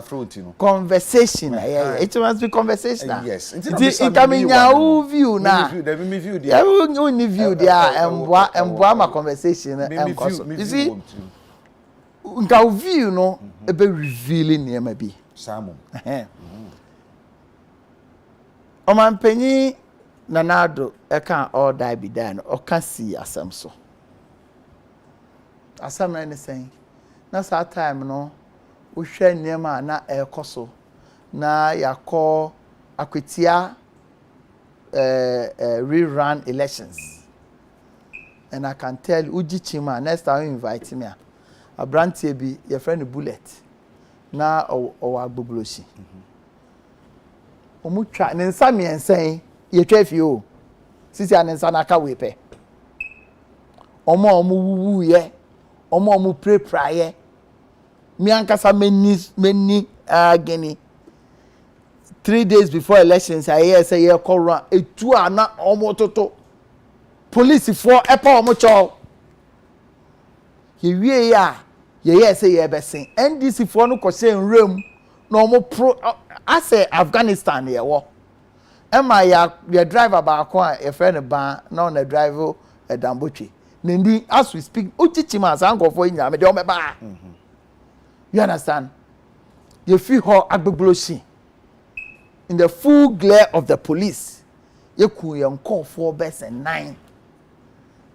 front you know. Conversation yeah. It must be conversational. Yes. It coming now view na. Me view there. You view there emboa ma conversation you see? Nka view no ebe revealing niam bi samu omanpanyi nanado eka all die be die no oka si asem so asem na ne sen na sa time no wo hwe niam na ekoso na yakọ akwetia rerun elections and I can tell Uji Chima next time you invite me Abrantie bi your friend Bullet na o agboglosi omu twa ne nsa miensen ye twa fie o sisi an nsa na ka wepe omo wuwu ye omo prepare ye mi ankasa meni ageni 3 days before elections I hear say ye call run etu ana omo toto police for epa omo cho ye wie ya ye say ye besin NDC for no kwose nrem no omo pro ase Afghanistan ye wo ema ya driver ba ko a ye friend ba na on the driver Dambotwe nendi as we speak uchichima asankofo nya me de o meba you understand you feel how agbegloshi in the full glare of the police you ku yon call for best and 9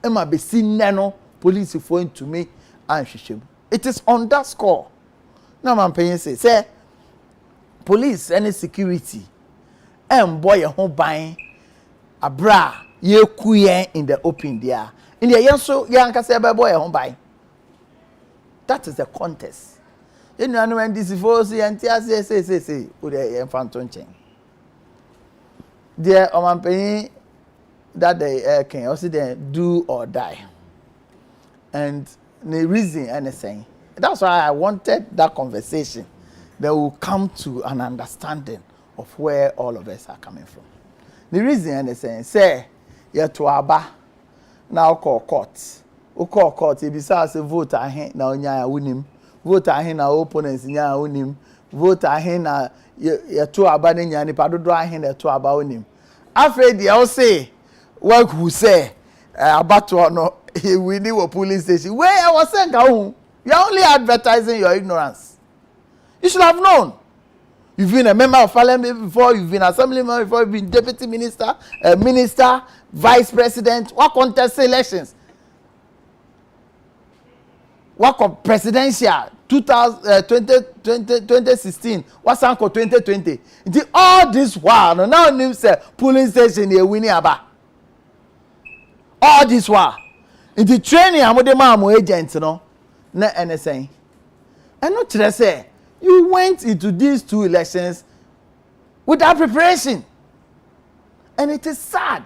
ema be sinne no police for into me and hwehwem it is on that score na man pay say police and security boy ho ban abra ye ku yen in the open there in the yenso yankase be boy ho ban that is the contest you know when this force yantia say o de infanton chen there man pay that they can also then do or die and the reason anything that's why I wanted that conversation that will come to an understanding of where all of us are coming from. The reason anything say you to aba now call court if you say vote ahen na onya unim vote ahen na opponents nya unim vote ahen na you to aba ne nya ni padodo ahen na to aba unim afraid they all say work who say abato no we need a police station where I was saying you are only advertising your ignorance. You should have known. You've been a member of parliament before, you've been assembly member before, you've been deputy minister, minister, vice president. What contest elections? What presidential 2016? What's uncle 2020? All this while, now news say police station here winning aba. All this while, in the training, I'm the man agent, no, na anything. And not to say. You went into these 2 elections without preparation. And it is sad.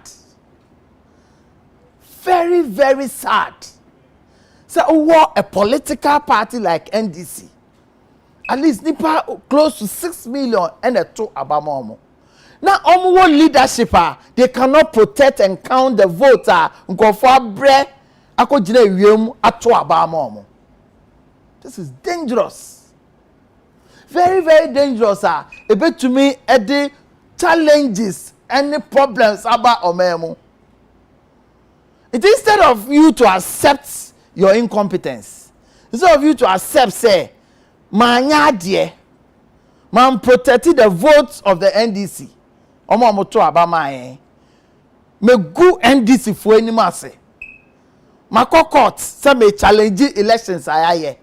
Very, very sad. So, a political party like NDC, at least nipa close to 6 million and a 2 abamomo. Now, omo leadership, they cannot protect and count the voter. Nko for bre, ako jine wiem ato abamomo. This is dangerous. Very, very dangerous, A bit to me, the challenges and the problems about Omemo. It instead of you to accept your incompetence, instead of you to accept, say, man protected the votes of the NDC. Omo to abama me go NDC for any masse. Ma court say me challenge elections ayaye.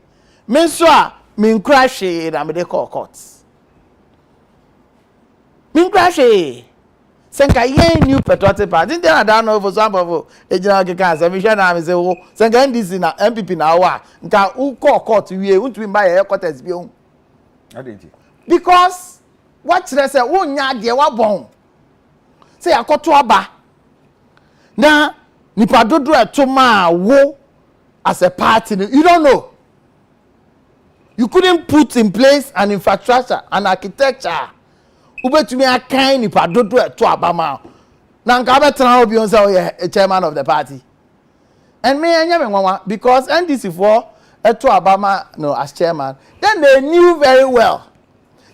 Me so min crash na me de call courts min crash senka yen new patriotic party then I don't know for some of ejina ke kan say me hwe na me say wo senka NDC na MPP na wa nka u call court wie untumi ba ye quarters bi o because what say wo nya de wa bon say akoto aba na nipa dodo eto ma wo as a party you don't know. You couldn't put in place an infrastructure, an architecture. Ubetumi akan ni padodo eto abama. Na nka betena obi on say a chairman of the party. And me anya me nwanwa because NDC for eto abama no as chairman. Then they knew very well.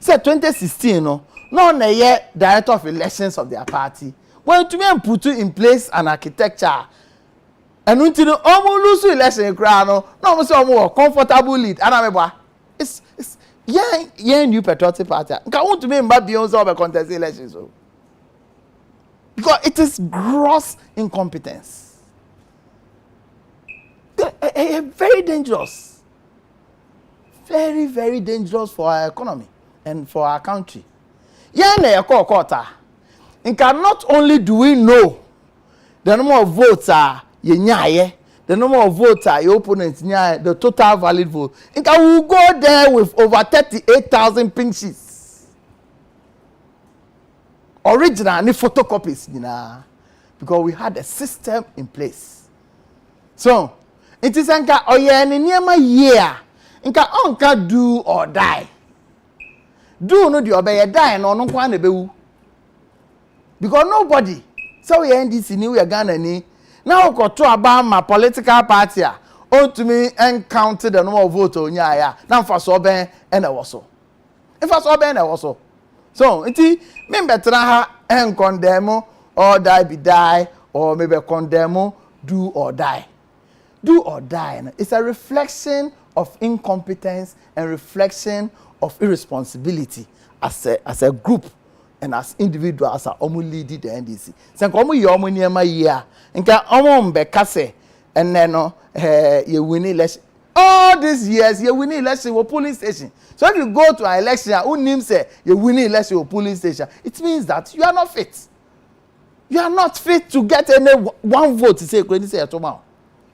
Say 2016 no na ye director of elections of their party. When to me put in place an architecture. And until omo lose election kra no omo say omo comfortable lead anameba. It's new patriotic party. Nka want to me mba beyond all the contest elections so. Because it is gross incompetence. Very dangerous. Very, very dangerous for our economy and for our country. Nka not only do we know the number of votes are the number of votes are your opponents near the total valid vote. And we will go there with over 38,000 pink sheets. original ni photocopies because we had a system in place. So it is nka oye ni niema year nka onka do or die. Do no the obey die no no kwa na bewu. Because nobody so we NDC ni we Ghana ni now go to about my political party on to me and count the number of votes on ya na mfa so ben e na woso. Mfa so ben na woso. So nti me betra ha en condemn or die be die or maybe condemn do or die. Do or die. It's a reflection of incompetence and reflection of irresponsibility as a group and as individuals are almost leading the NDC. So come you almost near my year. Nka almost be kase and then you win election. All these years you win election or polling station. So if you go to an election, who name say you win election or polling station, it means that you are not fit. You are not fit to get any one vote to say tomorrow.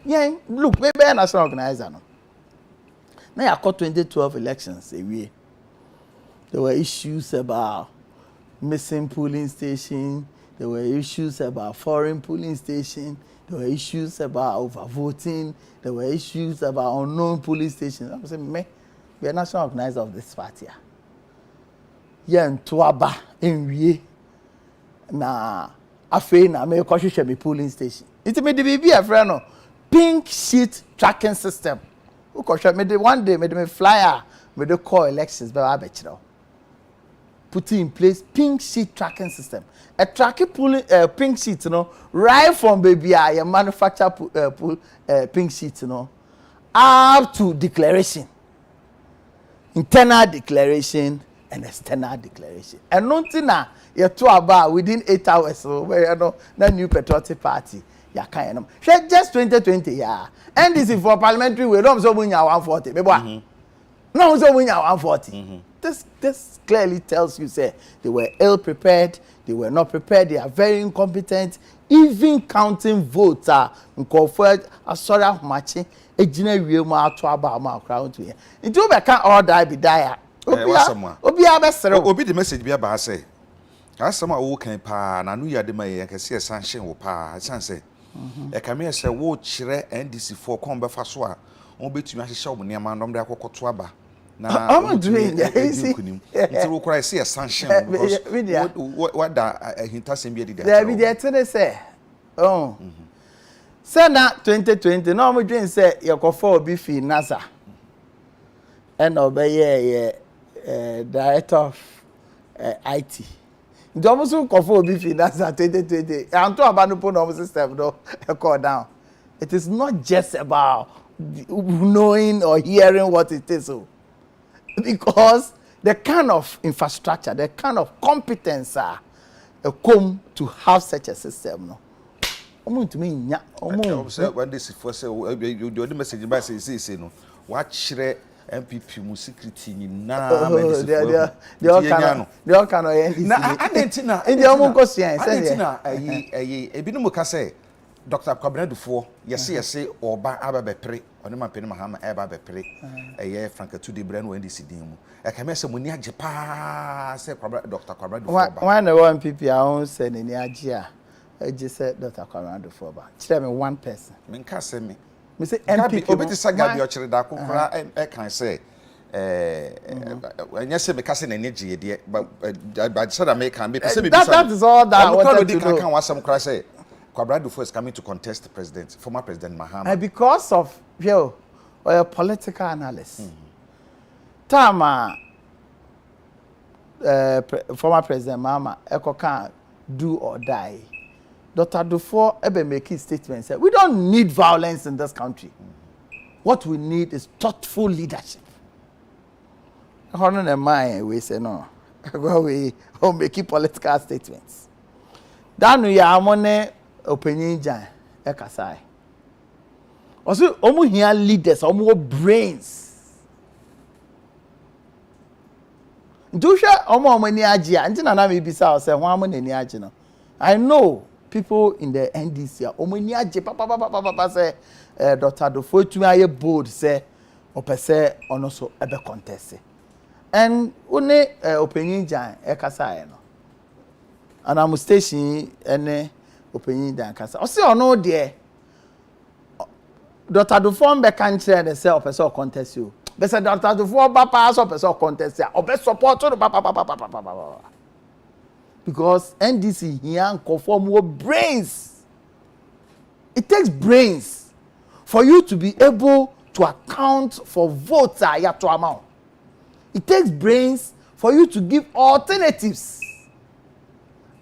Yeah, look, maybe a national organizer. No. Now, I caught 2012 elections. There were issues about missing polling station. There were issues about foreign polling station. There were issues about overvoting. There were issues about unknown polling stations. I'm saying, me, we are national organizer of this party. Yeah, in Tuaba, in Wie, na afe na me kwahwehwe me polling station. It may be a friend no. Pink sheet tracking system. One day, me flyer, me call elections, but put in place pink sheet tracking system. A tracking pink sheet, right from baby, I manufacture pink sheet, up to declaration, internal declaration and external declaration. And nothing na you talk about within 8 hours. So where that new patriotic party. Ya kind of just 2020 yeah NDC for parliamentary we don't so win 140 no so win 140 this clearly tells you say they were ill prepared, they were not prepared, they are very incompetent. Even counting votes are incorporated sorry matching ejina wie ma ato aba ma crowd to here it will be can all die be die obi abesere obi the message be aba say asama wo kan pa na no yade ma ye kase sanction wo pa sanse e kame se wo kire NDC for kon be fa so a won betumi ahye wo ne ma ndom de akokoto aba na I'm doing it wo kra se sanction because what da hinta sem be dey there be there to say oh say na 2020 no mo dream say ye kofa obi fi NASA and obey director of IT. Don't so confirm if that's 2020. I'm talking about the put system no call down. It is not just about knowing or hearing what it is, because the kind of infrastructure, the kind of competence come to have such a system. No, to me, when this for say you do the message by say no. Watch MPP mu security ni na they all kind of na adentina in the omo question adentina ebinum ka say Dr. Kwabnadufo yese oba ababepre oni mampene mahama eba bepre eye Franka de Brand NDC din mu e ka me se moni age pa say Dr. Kwabnadufo ba when the one MPP I won say ni age a age say Dr. Kwabnadufo ba tell me one person me nka say me say MPP obeti saga bi o kire da kokora e kan say anya se me kase na energy de but said me can be say that is all that I wanted to know kan wasam kra say Kwabnadufo is coming to contest the president, former President Mahama. Because of a political analyst. Tama former President Mahama Eko can do or die. Dr. Dufo ebe making statements say we don't need violence in this country. What we need is thoughtful leadership. Honor mind we say no. We making political statements. That we are money opinion jan ekasai also omo here leaders omo brains ndusha omo ni age a nti na me bisa say ho amo ni age no I know people in the NDC omo ni age papa say Dr. Dufo tumi aye bold say opese ono so ebe contest and one opinion jan ekasai no and I'm station ene opinion dan kasa o se ono de Dr. Dufon be kan kire ne se o person contest you be say Dr. Dufon ba pass o person contest ya o be support to ba because NDC here conform with brains. It takes brains for you to be able to account for votes to amount. It takes brains for you to give alternatives.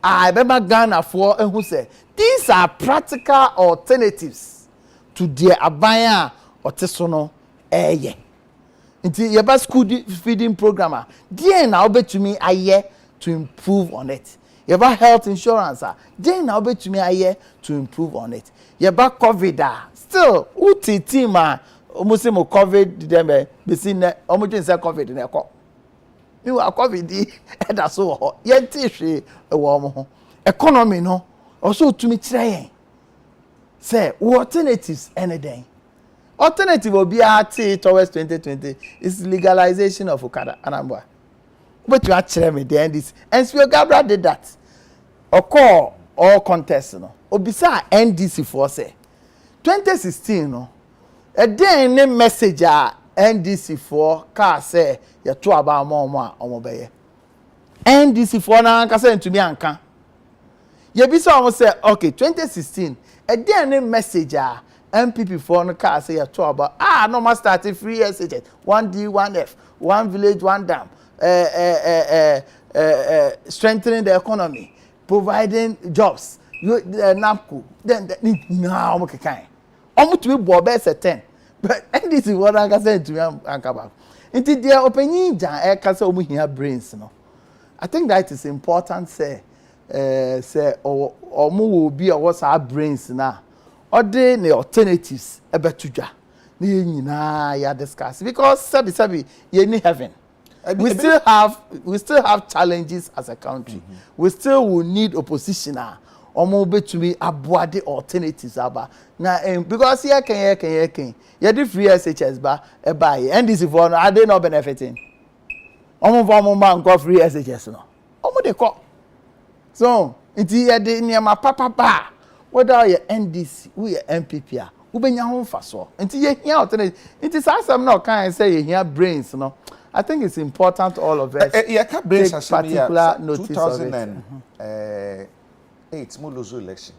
I remember Ghana for who said these are practical alternatives to the abaya or tesono eye. Until your school feeding programmer, dear now bet to me a year to improve on it. You have health insurance, dear now bet to me a year to improve on it. You have COVID, still, uti tima, almost more COVID, them be seen almost in COVID in a call. You are COVID, and that's so yet tissue a warm economy, no, also to me trying. Say, alternatives any day. Alternative will be RT towards 2020 is legalization of Okada Anambra. But you actually me the this. And so Gabra did that. Or call all contest, no. Obisa NDC for say 2016, no. A day name message NDC for car say you two about more obey. NDC for na anka say to me anka. You be so almost say okay 2016 a day name message MPP for no car say you two about normal starting free SHS 1D 1F 1 village 1 dam strengthening the economy providing jobs NAPCO then now okay kind almost to be bobe say 10 but NDC what I can say to me anka back into their opinion jan can say omu here brains no I think that is important say omu will be what's our brains now or the alternatives ebetudwa na nyina ya discuss because sabi you need heaven. We still have challenges as a country. We still will need opposition omo betumi aboade alternatives aba na because here can you the free SHS ba e buy and this for are they not benefiting omo man go free SHS no omo dey call so it here dey near my papa ba whether you NDC we MPP we benya ho faso nti ye here alternative nti some no can say you here brains no I think it's important all of us take particular notice 2008 Muluzu election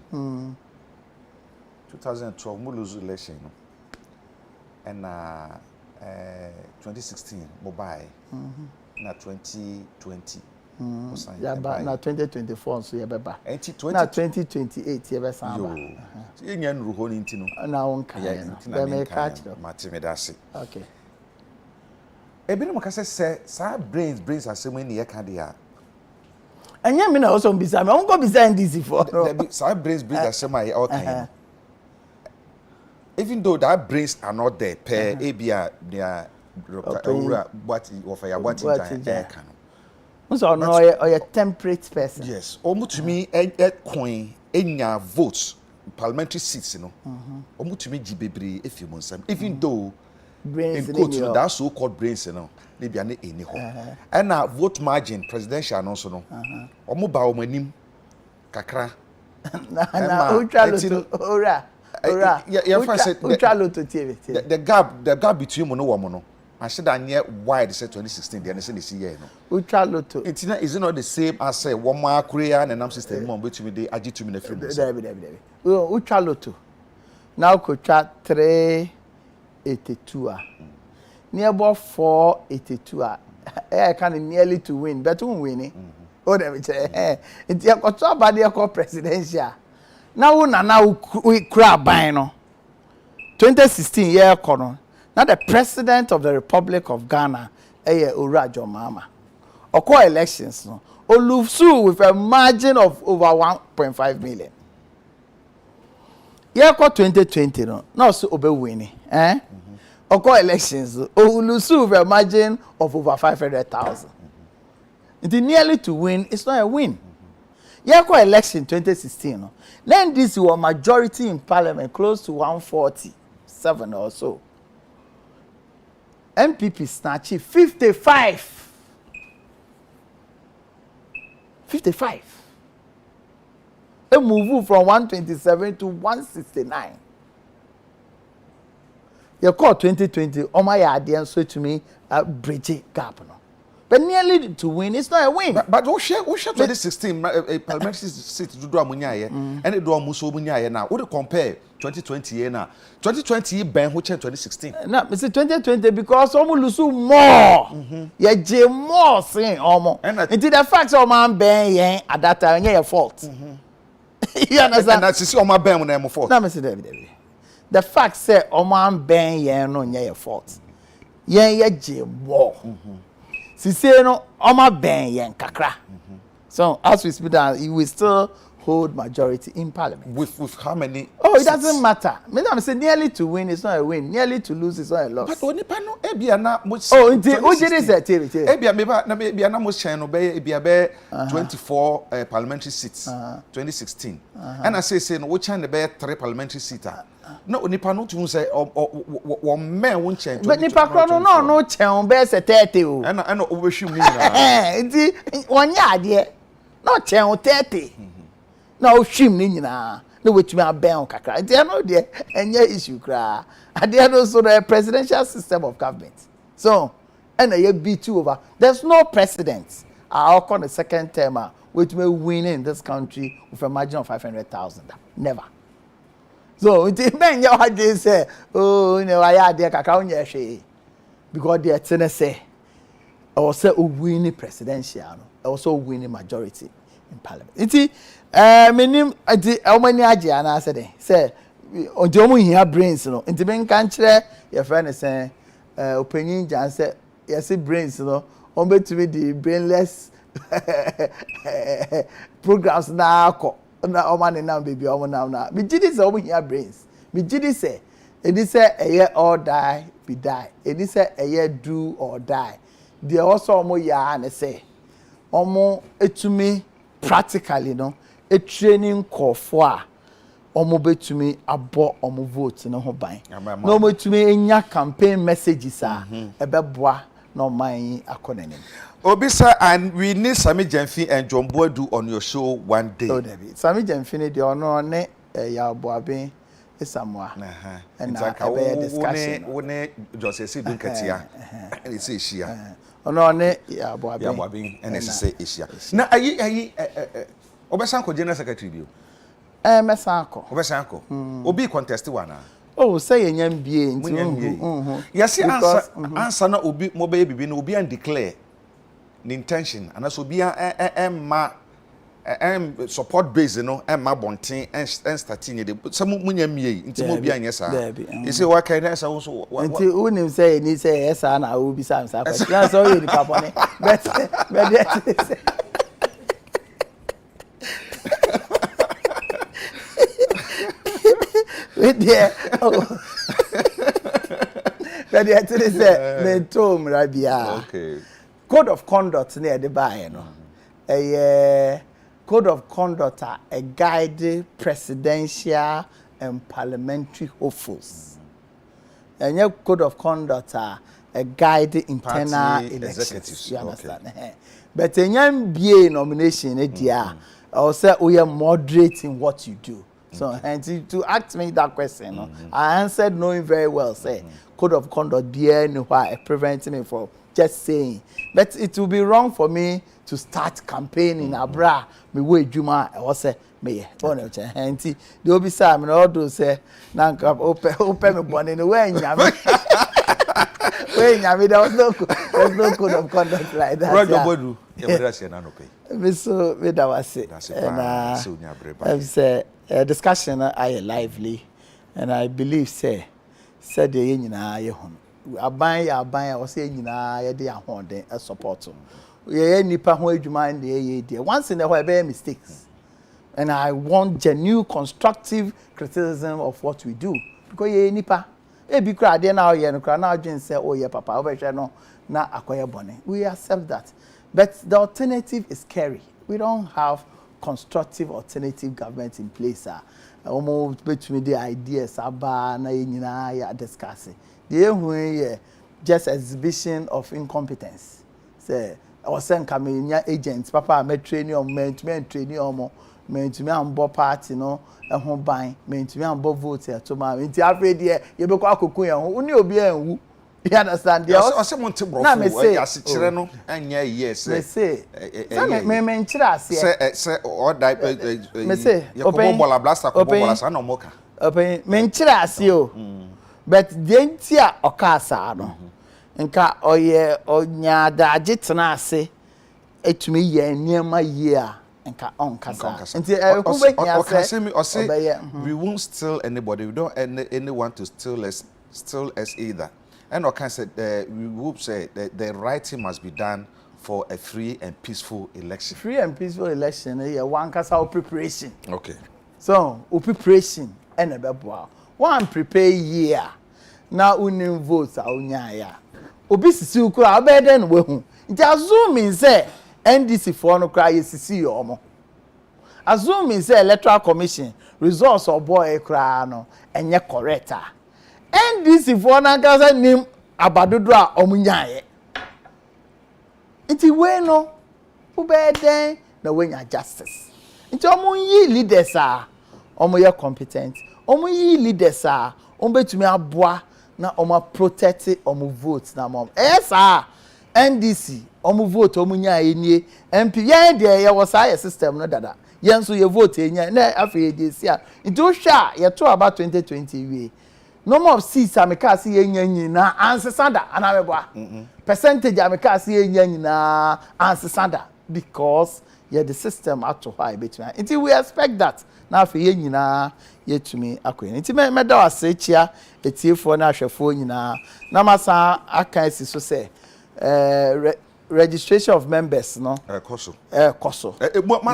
2012 Muluzu election and 2016 mobile na 2020 yeah but na 2024 so yebeba na 2028 yebe samba ye nya nru ho ni ntino na wonka na me catch matimedase okay ebinu makase say brains asem ni ye ka dia anya me na also bisa me wonko bisa NDC for say brains asem ay all kind even though that brains are not there per ebia dia what of ya what in kan so no or temperate person yes omutumi coin enya votes parliamentary seats no omutumi gibebre efimunsam even though brains in quote that so called brains no they be an any ho and na vote margin presidential no so no omo ba omanim kakra na ultra ora ultra loto TV the gap between mo no wo mo no I said that near wide say 2016 the say this year no ultra loto it's not is it not the same as say one more Korea and nam system mo betumi dey agi to me na film David ultra loto now kocha 382 near about 482 I can nearly to win but won win oh dem say it ya koto abade ko presidential now we crab ban no 2016 year kono. Now the president of the Republic of Ghana, Urajo Mama, Oko elections, no, Olufu with a margin of over 1.5 million. Year 2020, no, so obe winning, Oko elections, Olufu with a margin of over 500,000. It is nearly to win. It's not a win. Year election 2016, no, then this was majority in Parliament, close to 147 or so. MPP snatchy 55. a move from 127 to 169. Your call 2020, oh my idea, so to me, bridge gap. No? But nearly to win, it's not a win. But we share 2016 a parliamentary seat to do Amunya, and it do Muso Munya now. Would you compare 2020 now? 2020 Ben which 2016. No, Mr. 2020 because almost lose more. Yeah, Jim more saying almost. And the facts of man Ben at that time, your fault. You understand? And that's all my Ben when I'm fault. No, Mr. David. The fact say man Ben no your fault. Yeah, Jim more. Si say no, Oma Ben yen kakra. So as we speak down, he will still hold majority in parliament. With how many? Oh, it doesn't matter. I'm saying nearly to win is not a win. Nearly to lose is not a loss. But only pano ebiana most. Oh, indeed. Oh, it is a TV. Ebiana most channel be ebiabe 24 parliamentary seats. 2016. And I say no, which channel be 3 parliamentary seats. No, nipa no to say one man won't change. But nipa krono no chen be se 30 o. And overshoot me na. Indeed, one yard there. No chen 30. No shim ni nyina. No wetumi aben kakra. Indeed, no there enye issue kra. And there also the presidential system of government. So, and a B2 over. There's no precedent. I'll call the second term which may win in this country with a margin of 500,000. Never. So it men your heart say, oh, you know, I had there kakao she because they are say also win presidential, also win majority in parliament. Iti menim ati omani age ana say ojomu hia brains no. Iti ben kan kire your friend say opinion jan say yes brains no. On betumi the brainless programs na akọ. Na omani na baby omo na me gidi say omo here brains me gidi say edi say eye or die be die edi say eye do or die they also omo ya na say omo etumi practically no a training call for omo betumi abo omo vote no ho ban no omo etumi enya campaign messages ebeboa no man akonenim. Obisa, and we need Sami Jenfi and John Boadu on your show one day. Oh, David. Sami Jenfi, the honor ne ya Boabe Esamwa. And a discussion. One just say don't catch ya. And it's Asia. Honor ne ya Boabe and it's Asia. Now, Obasanko General Secretary view. Mesanko. Obasanko. Obi contest one. Oh, say a young being. Yes, answer na Obi mobile baby no Obi and declare. The intention and also be support base no ma bonten and starting the some munya mie nti mo bia nyesa you say what kind esa so nti unim say ni say esa na wo bi sam sa question na so you the papa ne but with there but there to say me tom rabia okay. Code of conduct near the buy, no. A code of conduct a guide presidential and parliamentary hopefuls. And your code of conduct a guide internal elections. You understand? Okay. But in your BA nomination, also we are moderating what you do. So, and to ask me that question, I answered knowing very well, say, code of conduct, preventing me from just saying. But it will be wrong for me to start campaigning abra me way juma I say me and the obi say me all do say na open me born in the way nyame there was no code of conduct like that. Roger Boadu you na no pay me so me that was it and say discussion I lively and I believe say said the nyina ye hono aban o say nyina ye dey ahonde support ye nipa ho adwuma and ye dey once in a while be mistakes and I want genuine constructive criticism of what we do because ye nipa e bi kra dey na ye no kra na adwen say oh ye papa o be hwe no na akoye bone we accept that but the alternative is scary. We don't have constructive alternative government in place almost between the ideas aba na ye nyina ya discussing. The just exhibition of incompetence. Say, I was saying, agents, Papa, I training on men training on mentumi ambo party no ho ban mentumi ambo vote to ma nti afre de ye be kwa akokun ye ho uni obi anwu you understand there ose monte brofo ase kire no anya yes me say me nchire ase se o dai me say open bola blaster ko bola sa no moka open me nchire ase o but de nti a okasa no nka oye onya daje tena ase etumi ye niema ye a nka onkasa nti we won't steal anybody, we don't anyone to steal us either. And I can say we would say that the right thing must be done for a free and peaceful election. Free and peaceful election, one kasa preparation. Okay. So, preparation and a beboa. One prepare year. Now unim votes a unyaya. Obi sisi ukura abeden we hu. Nti assuming say NDC for no cry sisi yomo. Assuming say electoral commission results of boy kra no enye correct. NDC for na kasa nim abadodo a omunyaye. Nti we no ubeden na wenya justice. Nti omunyi leaders a omoye competent. Omunyi leaders a ombetumi aboa na omo protect omo vote na mom. Yes NDC omo vote omunyaye nie. MP yen de ye wo sa system no dada. Yen so ye vote enya na afi de sia. Nti o hwa ye to about 2020 we. No more seats ameka se yenya nyina ansesada anabeboa percentage ameka se yenya nyina ansesada because ye the system at to high between until we expect that na afi ye nyina yetumi akoye nti me da wase chia etiefo na ahwefo nyina na masa aka esi so say registration of members no koso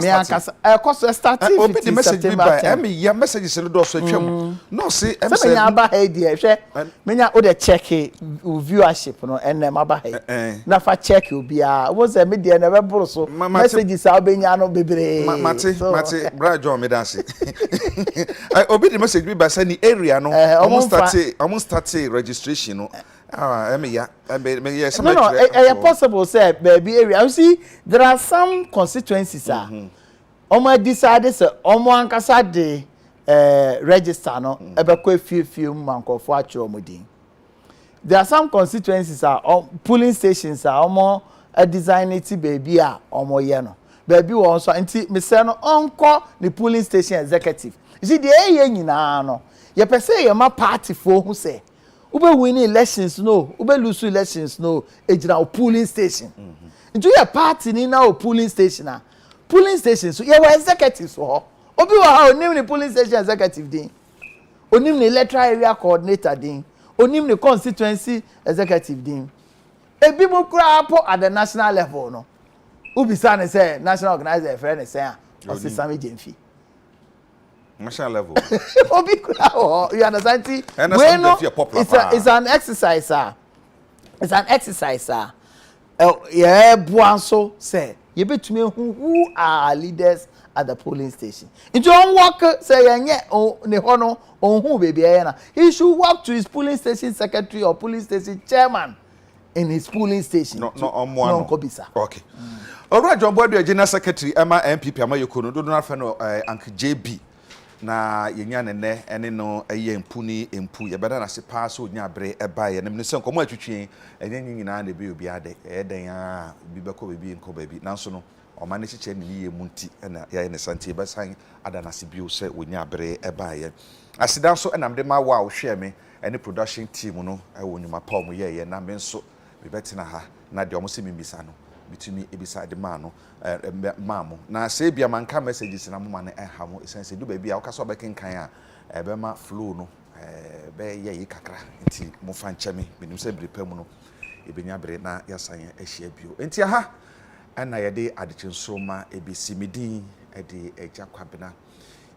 me akasa koso starting open the message be by me ya message se do so twam no say me nya ba he de hwe me nya o de check viewership no enem aba he na fa check obi a wo say me de na be boro so messages a obenya no bebre mate bra John me dance obi the message be by say ni area no almost start registration no yes, no, possible say baby area. You see, there are some constituencies omo decide say omo ankasa de register no ebekọ few mankofo acho omodin. There are some constituencies polling stations omo design it baby a omo ye no. Baby won so nti me say no onko the polling station executive. You see the eye nyina no. Ye pese ye ma party fo hu say ube win elections no ube lose elections no ejina polling station into your party ni na polling station polling station so you were executives so obi wa ha onim ni polling station executive din onim ni electoral area coordinator din onim ni constituency executive din ebi mo kura po at the national level no ubi say say national organizer friend say o si Sami Jemfi national level. You understand? It's an exercise, It's an exercise, yeah, Buanso say, you bet me who are leaders at the polling station. If you don't work, say, Nehono, on who baby, he should walk to his polling station secretary or polling station chairman in his polling station. No, Kobisa. Okay. All right, John Boadu, General Secretary, Emma MPP, Amayokono, do not find Uncle JB. Na yenya nene ene no eye empuni empu ye beda na se pass onya bre eba ye nem ne se nkomo atwetwe enye nyina na be obi ade eden a bi beko bebi nko bebi nanso no o ma ne chiche ne ye munti na ye ne santie be san ada na se bio se onya bre eba ye asida so enam de ma wa wo hwe me ene production team no e wo nyuma pa mo ye na me nso bi betina ha na de omo se mimisa no bitumi ebisa de ma no mamo na se bia manka messages na moma na ha mo sense du ba bia wo kaso bekenkan a ebe ma flow no be ye yi kakra nti mo fa nche me binim se bripa mu no ebenya bre na yasan ahia bio nti ha ana ye de adekyenso ma ebisi midin e de eja kwabena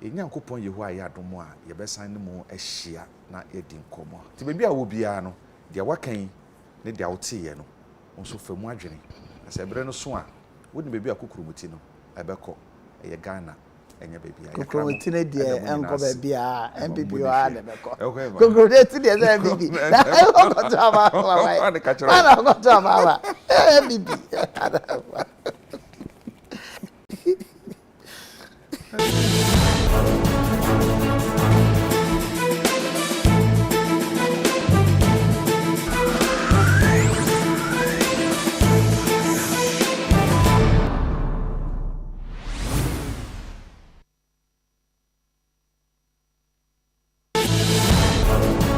enyankopon yehu a ye adomo a ye besan ne mu ahia na ye di nkomo nti be bia wo bia no de wakan ne de awte ye no nso famu adwene ase bre no so a wodi bebi akukrumuti no ebekọ eye Ghana enye bebi ya akukrumuti ne de enko bebi a MPP wa de bekọ akukrumuti de ze MPP na ko to aba wa ana ko to aba MPP Amen.